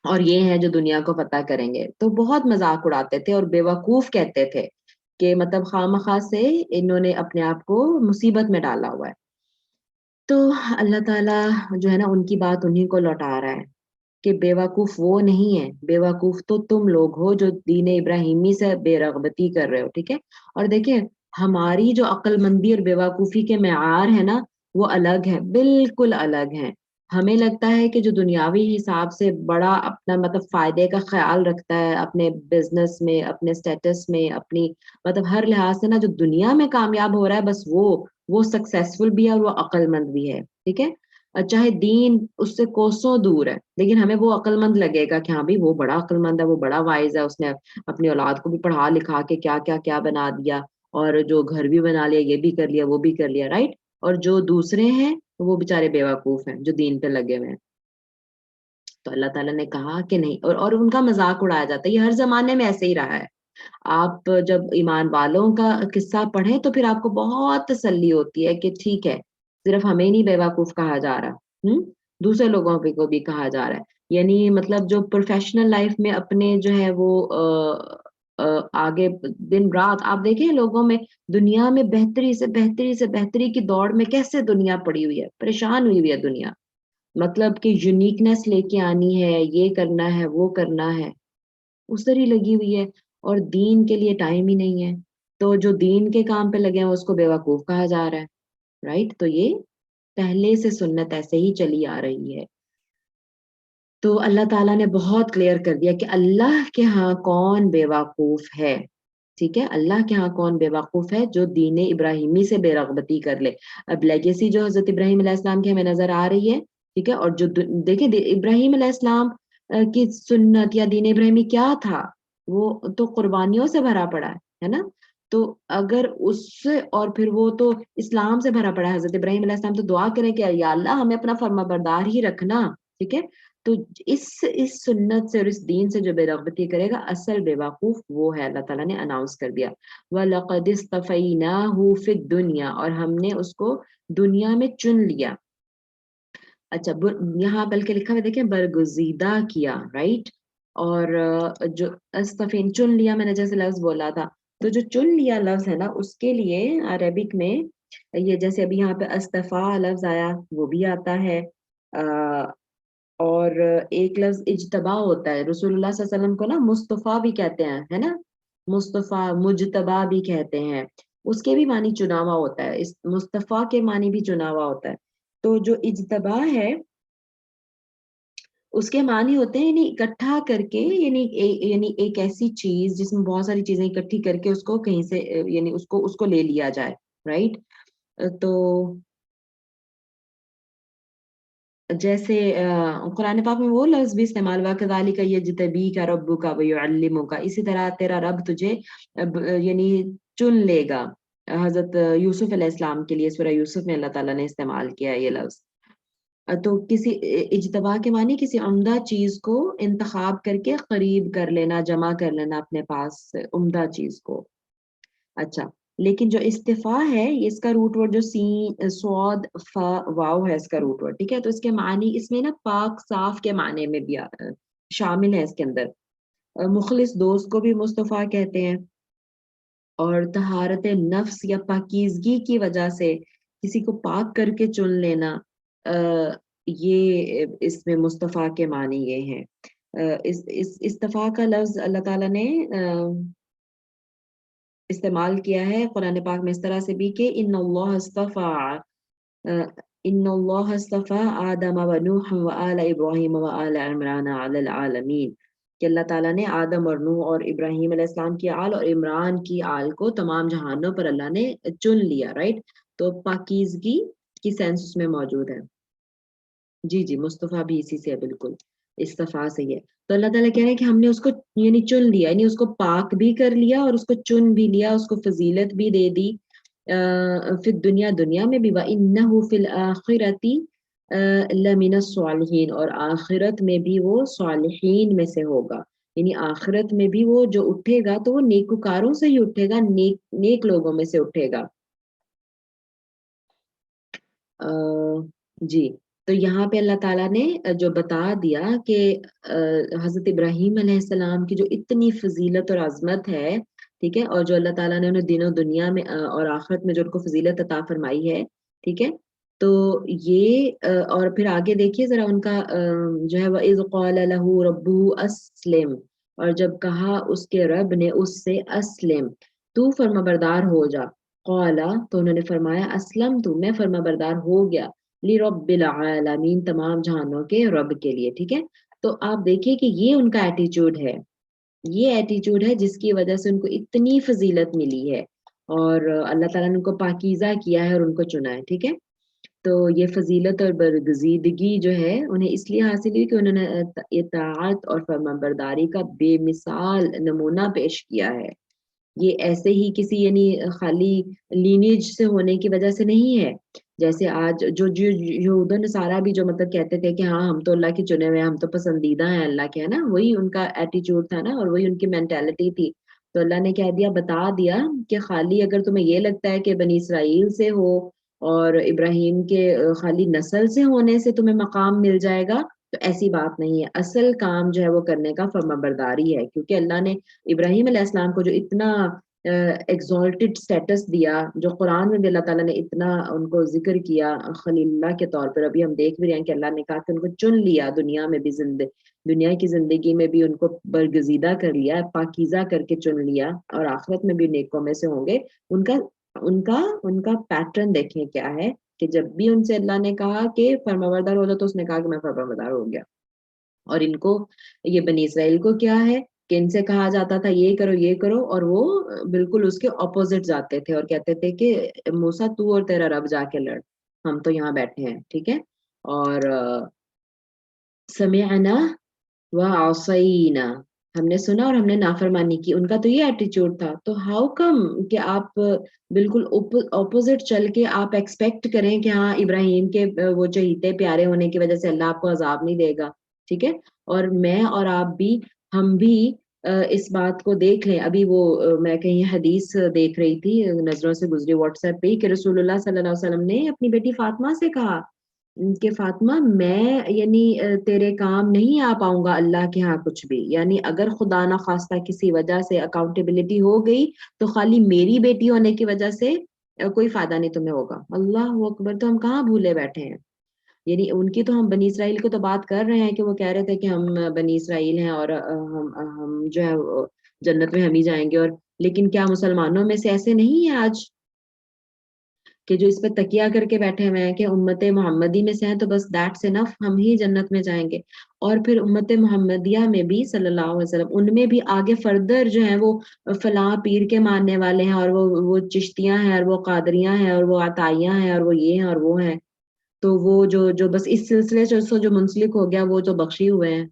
اور یہ ہیں جو دنیا کو فتح کریں گے. تو بہت مذاق اڑاتے تھے اور بیوقوف کہتے تھے کہ مطلب خواہ سے انہوں نے اپنے آپ کو مصیبت میں ڈالا ہوا ہے. تو اللہ تعالیٰ جو ہے نا ان کی بات انہیں کو لوٹا رہا ہے کہ بیوقوف وہ نہیں ہے، بیوقوف تو تم لوگ ہو جو دین ابراہیمی سے بے رغبتی کر رہے ہو، ٹھیک ہے. اور دیکھیں ہماری جو عقل مندی اور بیوقوفی کے معیار ہے نا وہ الگ ہے، بالکل الگ ہیں. ہمیں لگتا ہے کہ جو دنیاوی حساب سے بڑا اپنا مطلب فائدے کا خیال رکھتا ہے اپنے بزنس میں، اپنے سٹیٹس میں، اپنی مطلب ہر لحاظ سے نا جو دنیا میں کامیاب ہو رہا ہے بس وہ سکسیسفل بھی ہے اور وہ عقل مند بھی ہے، ٹھیک ہے. چاہے دین اس سے کوسوں دور ہے لیکن ہمیں وہ عقل مند لگے گا کہ ہاں بھی وہ بڑا عقل مند ہے، وہ بڑا وائز ہے، اس نے اپنی اولاد کو بھی پڑھا لکھا کے کیا کیا کیا بنا دیا، اور جو گھر بھی بنا لیا، یہ بھی کر لیا، وہ بھی کر لیا، رائٹ. اور جو دوسرے ہیں وہ بیچارے بیوقوف ہیں جو دین پہ لگے ہوئے ہیں. تو اللہ تعالیٰ نے کہا کہ نہیں، اور ان کا مذاق اڑایا جاتا ہے. یہ ہر زمانے میں ایسے ہی رہا ہے. آپ جب ایمان والوں کا قصہ پڑھیں تو پھر آپ کو بہت تسلی ہوتی ہے کہ ٹھیک ہے صرف ہمیں نہیں بیوقوف کہا جا رہا، دوسرے لوگوں پہ کو بھی کہا جا رہا ہے. یعنی مطلب جو پروفیشنل لائف میں اپنے جو ہے وہ آگے دن رات آپ دیکھیں لوگوں میں، دنیا میں بہتری کی دوڑ میں کیسے دنیا پڑی ہوئی ہے، پریشان ہوئی ہے دنیا. مطلب کہ یونیکنیس لے کے آنی ہے، یہ کرنا ہے، وہ کرنا ہے، اس طرح ہی لگی ہوئی ہے، اور دین کے لیے ٹائم ہی نہیں ہے. تو جو دین کے کام پہ لگے ہیں اس کو بیوقوف کہا جا رہا ہے، رائٹ. تو یہ پہلے سے سنت ایسے ہی چلی آ رہی ہے. تو اللہ تعالیٰ نے بہت کلیئر کر دیا کہ اللہ کے ہاں کون بیوقوف ہے، ٹھیک ہے. اللہ کے ہاں کون بیوقوف ہے جو دین ابراہیمی سے بے رغبتی کر لے. اب لیگیسی جو حضرت ابراہیم علیہ السلام کی ہمیں نظر آ رہی ہے، ٹھیک ہے. اور جو دیکھیں ابراہیم علیہ السلام کی سنت یا دین ابراہیمی کیا تھا، وہ تو قربانیوں سے بھرا پڑا ہے نا. تو اگر اس سے اور پھر وہ تو اسلام سے بھرا پڑا ہے. حضرت ابراہیم علیہ السلام تو دعا کریں کہ یا اللہ ہمیں اپنا فرما بردار ہی رکھنا، ٹھیک ہے. تو اس سنت سے اور اس دین سے جو بے رغبتی کرے گا اصل بے وقوف وہ ہے. اللہ تعالیٰ نے اناؤنس کر دیا وَلَقَدِ اسْتَفَيْنَاهُ فِي الدُّنْيَا، اور ہم نے اس کو دنیا میں چن لیا. اچھا یہاں بلکہ لکھا ہوا دیکھیں برگزیدہ کیا، رائٹ. اور جو استفین چن لیا میں نے جیسے لفظ بولا تھا، تو جو چن لیا لفظ ہے نا اس کے لیے عربک میں یہ جیسے ابھی یہاں پہ استفا لفظ آیا وہ بھی آتا ہے، اور ایک لفظ اجتبا ہوتا ہے. رسول اللہ صلی اللہ علیہ وسلم کو نا مصطفیٰ بھی کہتے ہیں، ہے نا، مصطفیٰ مجتبا بھی کہتے ہیں. اس کے بھی معنی چنا ہوا ہوتا ہے، اس مصطفیٰ کے معنی بھی چنا ہوا ہوتا ہے. تو جو اجتبا ہے اس کے معنی ہوتے ہیں یعنی اکٹھا کر کے، یعنی ایک ایسی چیز جس میں بہت ساری چیزیں اکٹھی کر کے اس کو کہیں سے یعنی اس کو لے لیا جائے، رائٹ. تو جیسے قرآن پاک میں وہ لفظ بھی استعمال ہوا کذالک یجتبیک ربک ویعلمک، اسی طرح تیرا رب تجھے یعنی چن لے گا. حضرت یوسف علیہ السلام کے لیے سورہ یوسف میں اللہ تعالیٰ نے استعمال کیا یہ لفظ. تو کسی اجتبا کے معنی کسی عمدہ چیز کو انتخاب کر کے قریب کر لینا، جمع کر لینا اپنے پاس عمدہ چیز کو. اچھا، لیکن جو استفا ہے اس کا روٹ ورڈ جو سین سواد فا واو ہے اس کا روٹ ورڈ، ٹھیک ہے. تو اس کے معنی اس میں نا پاک صاف کے معنی میں بھی شامل ہے اس کے اندر. مخلص دوست کو بھی مصطفیٰ کہتے ہیں، اور طہارت نفس یا پاکیزگی کی وجہ سے کسی کو پاک کر کے چن لینا، یہ اس میں مصطفیٰ کے معنی یہ ہیں. استفا کا لفظ اللہ تعالیٰ نے استعمال کیا ہے قرآن پاک میں اس طرح سے بھی کہ ان اللہ اصطفى آدم و نوح و آل ابراہیم و آل عمران علی العالمین، کہ اللہ تعالیٰ نے آدم اور نوح اور ابراہیم علیہ السلام کی آل اور عمران کی آل کو تمام جہانوں پر اللہ نے چن لیا، رائٹ. تو پاکیزگی کی سینس اس میں موجود ہے. جی مصطفیٰ بھی اسی سے ہے، بالکل استفا سے ہی ہے. تو اللہ تعالیٰ کہہ رہے ہیں کہ ہم نے اس کو یعنی چن لیا، یعنی اس کو پاک بھی کر لیا اور اس کو چن بھی لیا، اس کو فضیلت بھی دے دی فی الدنیا، دنیا میں بھی، وَإِنَّهُ فِي الْآخِرَةِ لَمِنَ الصَّالِحِينَ، اور آخرت میں بھی وہ صالحین میں سے ہوگا. یعنی آخرت میں بھی وہ جو اٹھے گا تو وہ نیکوکاروں سے ہی اٹھے گا، نیک لوگوں میں سے اٹھے گا. جی. تو یہاں پہ اللہ تعالیٰ نے جو بتا دیا کہ حضرت ابراہیم علیہ السلام کی جو اتنی فضیلت اور عظمت ہے، ٹھیک ہے، اور جو اللہ تعالیٰ نے انہیں دنوں دنیا میں اور آخرت میں جو ان کو فضیلت عطا فرمائی ہے، ٹھیک ہے. تو یہ اور پھر آگے دیکھیے ذرا ان کا جو ہے وَإِذْ قَالَ لَهُ رَبُّهُ أَسْلِمْ، اور جب کہا اس کے رب نے اس سے اسلم، تو فرما بردار ہو جا. قالا، تو انہوں نے فرمایا اسلم تو، میں فرما بردار ہو گیا، لرب العالمین، تمام جہانوں کے رب کے لیے، ٹھیک ہے. تو آپ دیکھیے کہ یہ ان کا ایٹیچیوڈ ہے، یہ ایٹیچیوڈ ہے جس کی وجہ سے ان کو اتنی فضیلت ملی ہے، اور اللہ تعالیٰ نے ان کو پاکیزہ کیا ہے اور ان کو چنا ہے، ٹھیک ہے. تو یہ فضیلت اور برگزیدگی جو ہے انہیں اس لیے حاصل ہوئی کہ انہوں نے اطاعت اور فرما برداری کا بے مثال نمونہ پیش کیا ہے. یہ ایسے ہی کسی یعنی خالی لینیج سے ہونے کی وجہ سے نہیں ہے. جیسے آج جو یہود و نصارہ بھی جو مطلب کہتے تھے کہ ہاں ہم تو اللہ کے چنے ہوئے ہیں، ہم تو پسندیدہ ہیں اللہ کے، ہے نا، وہی ان کا ایٹیچیوڈ تھا نا، اور وہی ان کی مینٹالٹی تھی. تو اللہ نے کہہ دیا، بتا دیا کہ خالی اگر تمہیں یہ لگتا ہے کہ بنی اسرائیل سے ہو اور ابراہیم کے خالی نسل سے ہونے سے تمہیں مقام مل جائے گا، تو ایسی بات نہیں ہے. اصل کام جو ہے وہ کرنے کا فرما برداری ہے، کیونکہ اللہ نے ابراہیم علیہ السلام کو جو اتنا ایگزالٹڈ سٹیٹس دیا، جو قرآن میں بھی اللہ تعالیٰ نے اتنا ان کو ذکر کیا خلیل اللہ کے طور پر. ابھی ہم دیکھ بھی رہے ہیں کہ اللہ نے کہا کہ ان کو چن لیا، دنیا میں بھی دنیا کی زندگی میں بھی ان کو برگزیدہ کر لیا، پاکیزہ کر کے چن لیا، اور آخرت میں بھی نیکوں میں سے ہوں گے. ان کا پیٹرن دیکھیں کیا ہے کہ جب بھی ان سے اللہ نے کہا کہ فرمانبردار ہو جاؤ تو اس نے کہا کہ میں فرمانبردار ہو گیا. اور ان کو یہ بنی اسرائیل کو کیا ہے کہ ان سے کہا جاتا تھا یہ کرو یہ کرو، اور وہ بالکل اس کے اپوزٹ جاتے تھے اور کہتے تھے کہ موسیٰ تو اور تیرا رب جا کے لڑ، ہم تو یہاں بیٹھے ہیں، ٹھیک ہے. اور سمعنا وعصینا، ہم نے سنا اور ہم نے نافرمانی کی، ان کا تو یہ ایٹیچیوڈ تھا. تو ہاؤ کم کہ آپ بالکل اپوزٹ چل کے آپ ایکسپیکٹ کریں کہ ہاں ابراہیم کے وہ چہیتے پیارے ہونے کی وجہ سے اللہ آپ کو عذاب نہیں دے گا، ٹھیک ہے. اور میں اور آپ بھی، ہم بھی اس بات کو دیکھ لیں. ابھی وہ میں کہیں حدیث دیکھ رہی تھی، نظروں سے گزری واٹس ایپ پہ، کہ رسول اللہ صلی اللہ علیہ وسلم نے اپنی بیٹی فاطمہ سے کہا کہ فاطمہ میں یعنی تیرے کام نہیں آ پاؤں گا اللہ کے ہاں کچھ بھی، یعنی اگر خدا نہ خواستہ کسی وجہ سے اکاؤنٹیبلٹی ہو گئی تو خالی میری بیٹی ہونے کی وجہ سے کوئی فائدہ نہیں تمہیں ہوگا. اللہ اکبر. تو ہم کہاں بھولے بیٹھے ہیں. یعنی ان کی تو ہم بنی اسرائیل کو تو بات کر رہے ہیں کہ وہ کہہ رہے تھے کہ ہم بنی اسرائیل ہیں اور ہم جو ہے جنت میں ہم ہی جائیں گے، اور لیکن کیا مسلمانوں میں سے ایسے نہیں ہیں آج؟ کہ جو اس پہ تکیہ کر کے بیٹھے ہوئے ہیں کہ امت محمدی میں سے ہیں تو بس دیٹس انف، ہم ہی جنت میں جائیں گے. اور پھر امت محمدیہ میں بھی صلی اللہ علیہ وسلم ان میں بھی آگے فردر جو ہیں وہ فلاں پیر کے ماننے والے ہیں، اور وہ چشتیاں ہیں، اور وہ قادریاں ہیں، اور وہ عطائیاں ہیں، اور وہ یہ ہیں اور وہ ہیں. تو وہ جو بس اس سلسلے سے جو منسلک ہو گیا وہ جو بخشی ہوئے ہیں،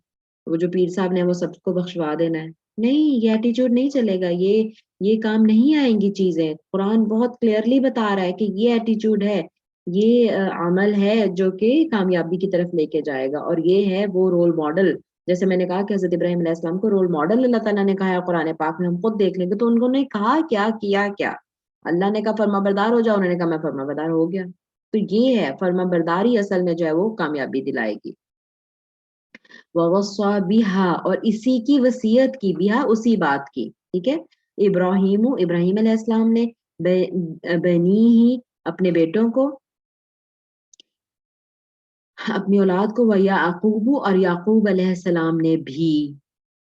وہ جو پیر صاحب نے وہ سب کو بخشوا دینا ہے. نہیں، یہ ایٹیچیوڈ نہیں چلے گا، یہ کام نہیں آئیں گی چیزیں. قرآن بہت کلیئرلی بتا رہا ہے کہ یہ ایٹیچیوڈ ہے، یہ عمل ہے جو کہ کامیابی کی طرف لے کے جائے گا. اور یہ ہے وہ رول ماڈل، جیسے میں نے کہا کہ حضرت ابراہیم علیہ السلام کو رول ماڈل اللہ تعالیٰ نے کہا ہے قرآن پاک میں. ہم خود دیکھ لیں گے تو انہوں نے کہا کیا اللہ نے کہا فرما بردار ہو جاؤ، انہوں نے کہا میں فرما بردار ہو گیا. تو یہ ہے فرما برداری اصل میں جو ہے وہ کامیابی دلائے گی. وَوَصَّى بِهَا، اور اسی کی وصیت کی، بِهَا اسی بات کی. ٹھیک ہے. ابراہیم علیہ السلام نے بنی ہی اپنے بیٹوں کو، اپنی اولاد کو، وَيَعْقُوبُ اور یعقوب علیہ السلام نے بھی.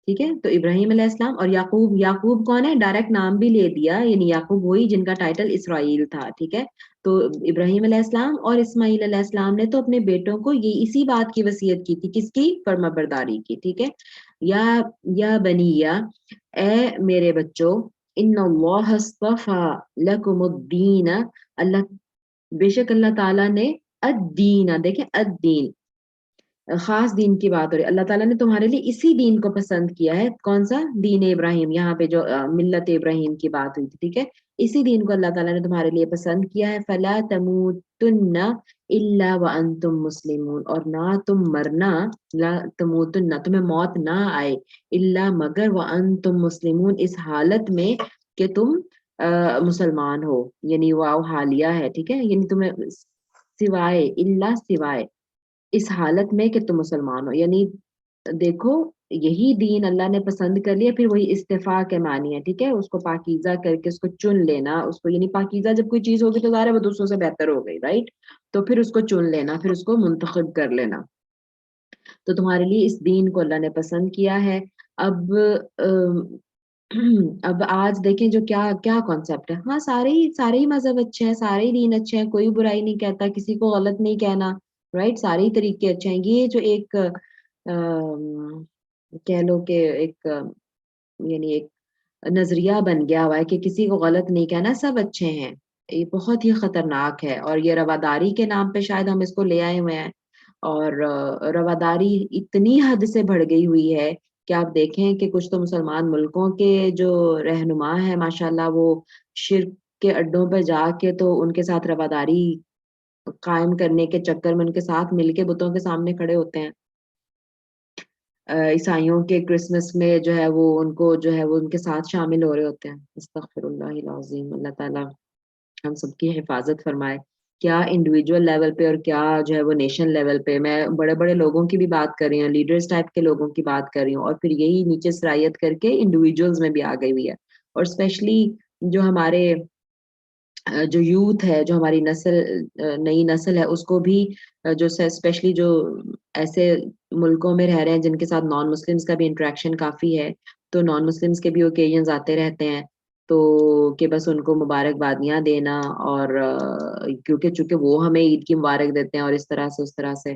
ٹھیک ہے. تو ابراہیم علیہ السلام اور یعقوب کون ہے؟ ڈائریکٹ نام بھی لے دیا، یعنی یعقوب وہی جن کا ٹائٹل اسرائیل تھا. ٹھیک ہے. تو ابراہیم علیہ السلام اور اسماعیل علیہ السلام نے تو اپنے بیٹوں کو یہ اسی بات کی وصیت کی تھی، کس کی؟ فرما برداری کی. ٹھیک ہے. یا بنیا، اے میرے بچوں، ان اللہ اصطفی لکم الدین، اللہ بے شک اللہ تعالیٰ نے الدین، دیکھیں الدین خاص دین کی بات ہو رہی ہے، اللہ تعالیٰ نے تمہارے لیے اسی دین کو پسند کیا ہے. کون سا؟ دین ابراہیم. یہاں پہ جو ملت ابراہیم کی بات ہوئی تھی. ٹھیک ہے. اسی دین کو اللہ تعالیٰ نے تمہارے لیے پسند کیا ہے. فلا تموتن الا وانتم مسلمون، اور نہ تم مرنا، لا تموتن تمہیں موت نہ آئے، الا مگر وانتم مسلمون اس حالت میں کہ تم مسلمان ہو. یعنی واو حالیہ ہے. ٹھیک ہے. یعنی تمہیں سوائے، الا سوائے اس حالت میں کہ تم مسلمان ہو. یعنی دیکھو یہی دین اللہ نے پسند کر لیا، پھر وہی استفاء کے معنی ہے. ٹھیک ہے. اس کو پاکیزہ کر کے اس کو چن لینا، اس کو یعنی پاکیزہ جب کوئی چیز ہوگی تو ظاہر ہے وہ دوسروں سے بہتر ہو گئی، رائٹ. تو پھر اس کو چن لینا، پھر اس کو منتخب کر لینا. تو تمہارے لیے اس دین کو اللہ نے پسند کیا ہے. اب اب آج دیکھیں جو کیا کانسیپٹ ہے. ہاں سارے ہی مذہب اچھے ہیں، سارے ہی دین اچھے ہیں، کوئی برائی نہیں کہتا، کسی کو غلط نہیں کہنا، رائٹ. سارے ہی طریقے اچھے ہیں. یہ جو ایک کہہ لو کہ ایک یعنی ایک نظریہ بن گیا ہوا ہے کہ کسی کو غلط نہیں کہنا، سب اچھے ہیں، یہ بہت ہی خطرناک ہے. اور یہ رواداری کے نام پہ شاید ہم اس کو لے آئے ہوئے ہیں، اور رواداری اتنی حد سے بڑھ گئی ہوئی ہے کہ آپ دیکھیں کہ کچھ تو مسلمان ملکوں کے جو رہنما ہیں ماشاءاللہ وہ شرک کے اڈوں پہ جا کے تو ان کے ساتھ رواداری قائم کرنے کے چکر میں ان کے ساتھ مل کے بتوں کے سامنے کھڑے ہوتے ہیں. عیسائیوں کے کرسمس میں جو ہے وہ ان کو جو ہے وہ ان کے ساتھ شامل ہو رہے ہوتے ہیں. استغفر اللہ العظیم. اللہ تعالیٰ ہم سب کی حفاظت فرمائے. کیا انڈیویجول لیول پہ اور کیا جو ہے وہ نیشن لیول پہ. میں بڑے بڑے لوگوں کی بھی بات کر رہی ہوں، لیڈرز ٹائپ کے لوگوں کی بات کر رہی ہوں، اور پھر یہی نیچے سرایت کر کے انڈیویجولز میں بھی آ گئی ہوئی ہے. اور اسپیشلی جو ہمارے جو یوتھ ہے، جو ہماری نئی نسل ہے، اس کو بھی جو اسپیشلی جو ایسے ملکوں میں رہ رہے ہیں جن کے ساتھ نان مسلمس کا بھی انٹریکشن کافی ہے، تو نان مسلمس کے بھی اوکیزنز آتے رہتے ہیں، تو کہ بس ان کو مبارکبادیاں دینا، اور کیونکہ چونکہ وہ ہمیں عید کی مبارک دیتے ہیں اور اس طرح سے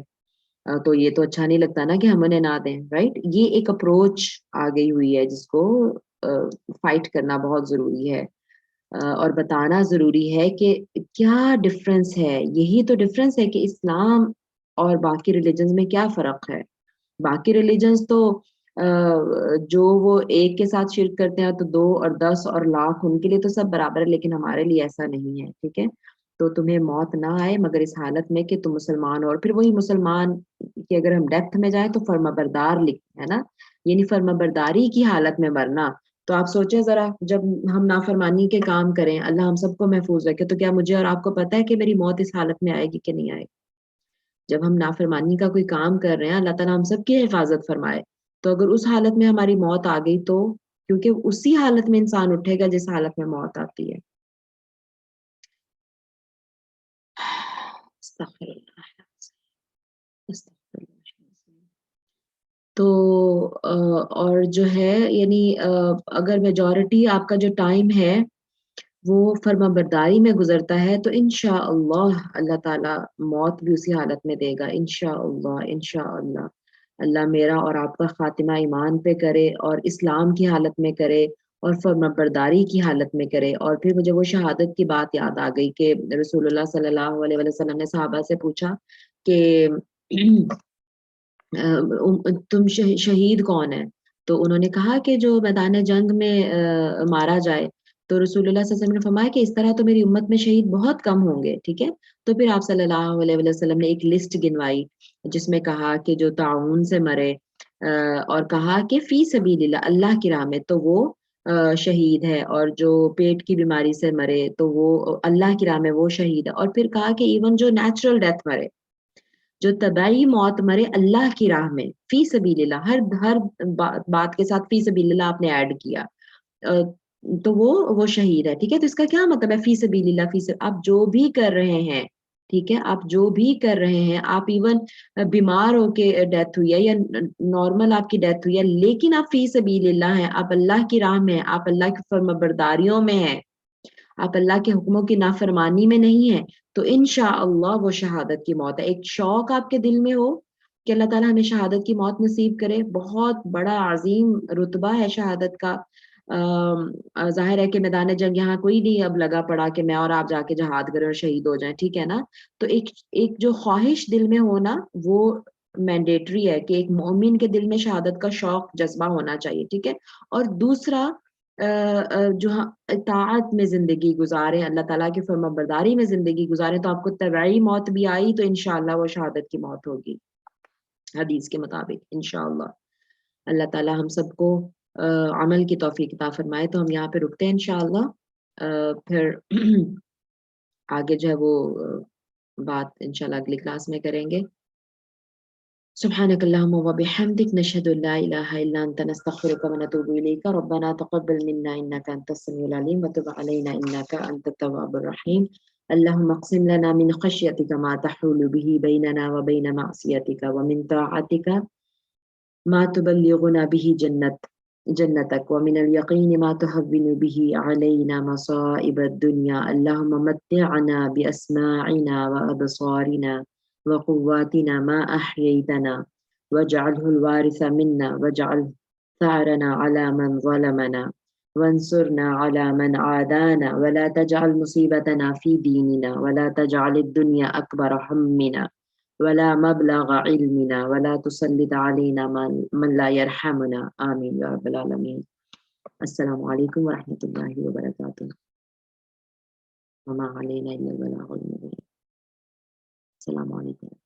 تو یہ تو اچھا نہیں لگتا نا کہ ہم انہیں نہ دیں، رائٹ. یہ ایک اپروچ آ گئی ہوئی ہے جس کو فائٹ کرنا بہت ضروری ہے، اور بتانا ضروری ہے کہ کیا ڈفرنس ہے. یہی تو ڈفرنس ہے کہ اسلام اور باقی ریلیجنز میں کیا فرق ہے. باقی ریلیجنز تو جو وہ ایک کے ساتھ شرک کرتے ہیں تو 2 اور 10 اور لاکھ ان کے لیے تو سب برابر ہے، لیکن ہمارے لیے ایسا نہیں ہے. ٹھیک ہے. تو تمہیں موت نہ آئے مگر اس حالت میں کہ تم مسلمان ہو. اور پھر وہی مسلمان کہ اگر ہم ڈیپتھ میں جائیں تو فرما بردار لکھتے ہیں نا، یعنی فرما برداری کی حالت میں مرنا. تو آپ سوچیں ذرا، جب ہم نافرمانی کے کام کریں، اللہ ہم سب کو محفوظ رکھے، تو کیا مجھے اور آپ کو پتہ ہے کہ میری موت اس حالت میں آئے گی کہ نہیں آئے گی؟ جب ہم نافرمانی کا کوئی کام کر رہے ہیں، اللہ تعالیٰ ہم سب کی حفاظت فرمائے. تو اگر اس حالت میں ہماری موت آ گئی تو، کیونکہ اسی حالت میں انسان اٹھے گا جس حالت میں موت آتی ہے. استغفر اللہ. استغفر اللہ. تو اور جو ہے یعنی اگر میجورٹی آپ کا جو ٹائم ہے وہ فرما برداری میں گزرتا ہے تو انشاءاللہ اللہ تعالیٰ موت بھی اسی حالت میں دے گا، انشاءاللہ اللہ میرا اور آپ کا خاتمہ ایمان پہ کرے اور اسلام کی حالت میں کرے اور فرما برداری کی حالت میں کرے۔ اور پھر مجھے وہ شہادت کی بات یاد آ گئی کہ رسول اللہ صلی اللہ علیہ وسلم نے صحابہ سے پوچھا کہ تم شہید کون ہے؟ تو انہوں نے کہا کہ جو میدان جنگ میں مارا جائے۔ تو رسول اللہ صلی اللہ علیہ وسلم نے فرمایا کہ اس طرح تو میری امت میں شہید بہت کم ہوں گے، ٹھیک ہے۔ تو پھر آپ صلی اللہ علیہ وسلم نے ایک لسٹ گنوائی جس میں کہا کہ جو طاعون سے مرے اور کہا کہ فی سبیل اللہ، اللہ کی راہ میں، تو وہ شہید ہے، اور جو پیٹ کی بیماری سے مرے تو وہ اللہ کی راہ میں وہ شہید ہے، اور پھر کہا کہ ایون جو نیچرل ڈیتھ مرے، جو طبعی موت مرے اللہ کی راہ میں فی سبیل اللہ، ہر بات کے ساتھ فی سبیل اللہ آپ نے ایڈ کیا، تو وہ شہید ہے، ٹھیک ہے۔ تو اس کا کیا مطلب ہے فی سبیل اللہ؟ آپ جو بھی کر رہے ہیں، ٹھیک ہے، آپ جو بھی کر رہے ہیں، آپ ایون بیمار ہو کے ڈیتھ ہوئی ہے یا نارمل آپ کی ڈیتھ ہوئی ہے، لیکن آپ فی سبیل اللہ ہیں، آپ اللہ کی راہ میں، آپ اللہ کی فرمانبرداریوں میں ہیں، آپ اللہ کے حکموں کی نافرمانی میں نہیں ہے، تو انشاءاللہ وہ شہادت کی موت ہے۔ ایک شوق آپ کے دل میں ہو کہ اللہ تعالیٰ ہمیں شہادت کی موت نصیب کرے، بہت بڑا عظیم رتبہ ہے شہادت کا۔ ظاہر ہے کہ میدان جنگ یہاں کوئی نہیں اب لگا پڑا کہ میں اور آپ جا کے جہاد کریں اور شہید ہو جائیں، ٹھیک ہے نا۔ تو ایک جو خواہش دل میں ہونا وہ مینڈیٹری ہے کہ ایک مومن کے دل میں شہادت کا شوق جذبہ ہونا چاہیے، ٹھیک ہے۔ اور دوسرا جو اطاعت میں زندگی گزارے، اللہ تعالیٰ کی فرما برداری میں زندگی گزارے، تو آپ کو طبعی موت بھی آئی تو انشاءاللہ وہ شہادت کی موت ہوگی حدیث کے مطابق انشاءاللہ۔ اللہ تعالیٰ ہم سب کو عمل کی توفیق عطا فرمائے۔ تو ہم یہاں پہ رکتے ہیں انشاءاللہ، پھر آگے جو ہے وہ بات انشاءاللہ اگلی کلاس میں کریں گے۔ سبحانك اللهم وبحمدك نشهد ان لا اله الا انت نستغفرك ونتوب اليك ربنا تقبل منا انك انت السميع العليم وتب علينا انك انت التواب الرحيم اللهم اقسم لنا من خشيتك ما تحول به بيننا وبين معصيتك ومن طاعتك ما تبلغنا به جنتك ومن اليقين ما تهون به علينا مصائب الدنيا اللهم متعنا بأسماعنا وأبصارنا وقواتنا ما أحييتنا واجعله الوارث منا واجعل ثأرنا على من ظلمنا وانصرنا على من عادانا ولا تجعل مصيبتنا في ديننا ولا تجعل الدنيا أكبر همنا ولا مبلغ علمنا ولا تسلط علينا من لا يرحمنا آمين يا رب العالمين۔ السلام عليكم ورحمة الله وبركاته وما علينا إلا البلاغ المبين۔ السلام عليكم۔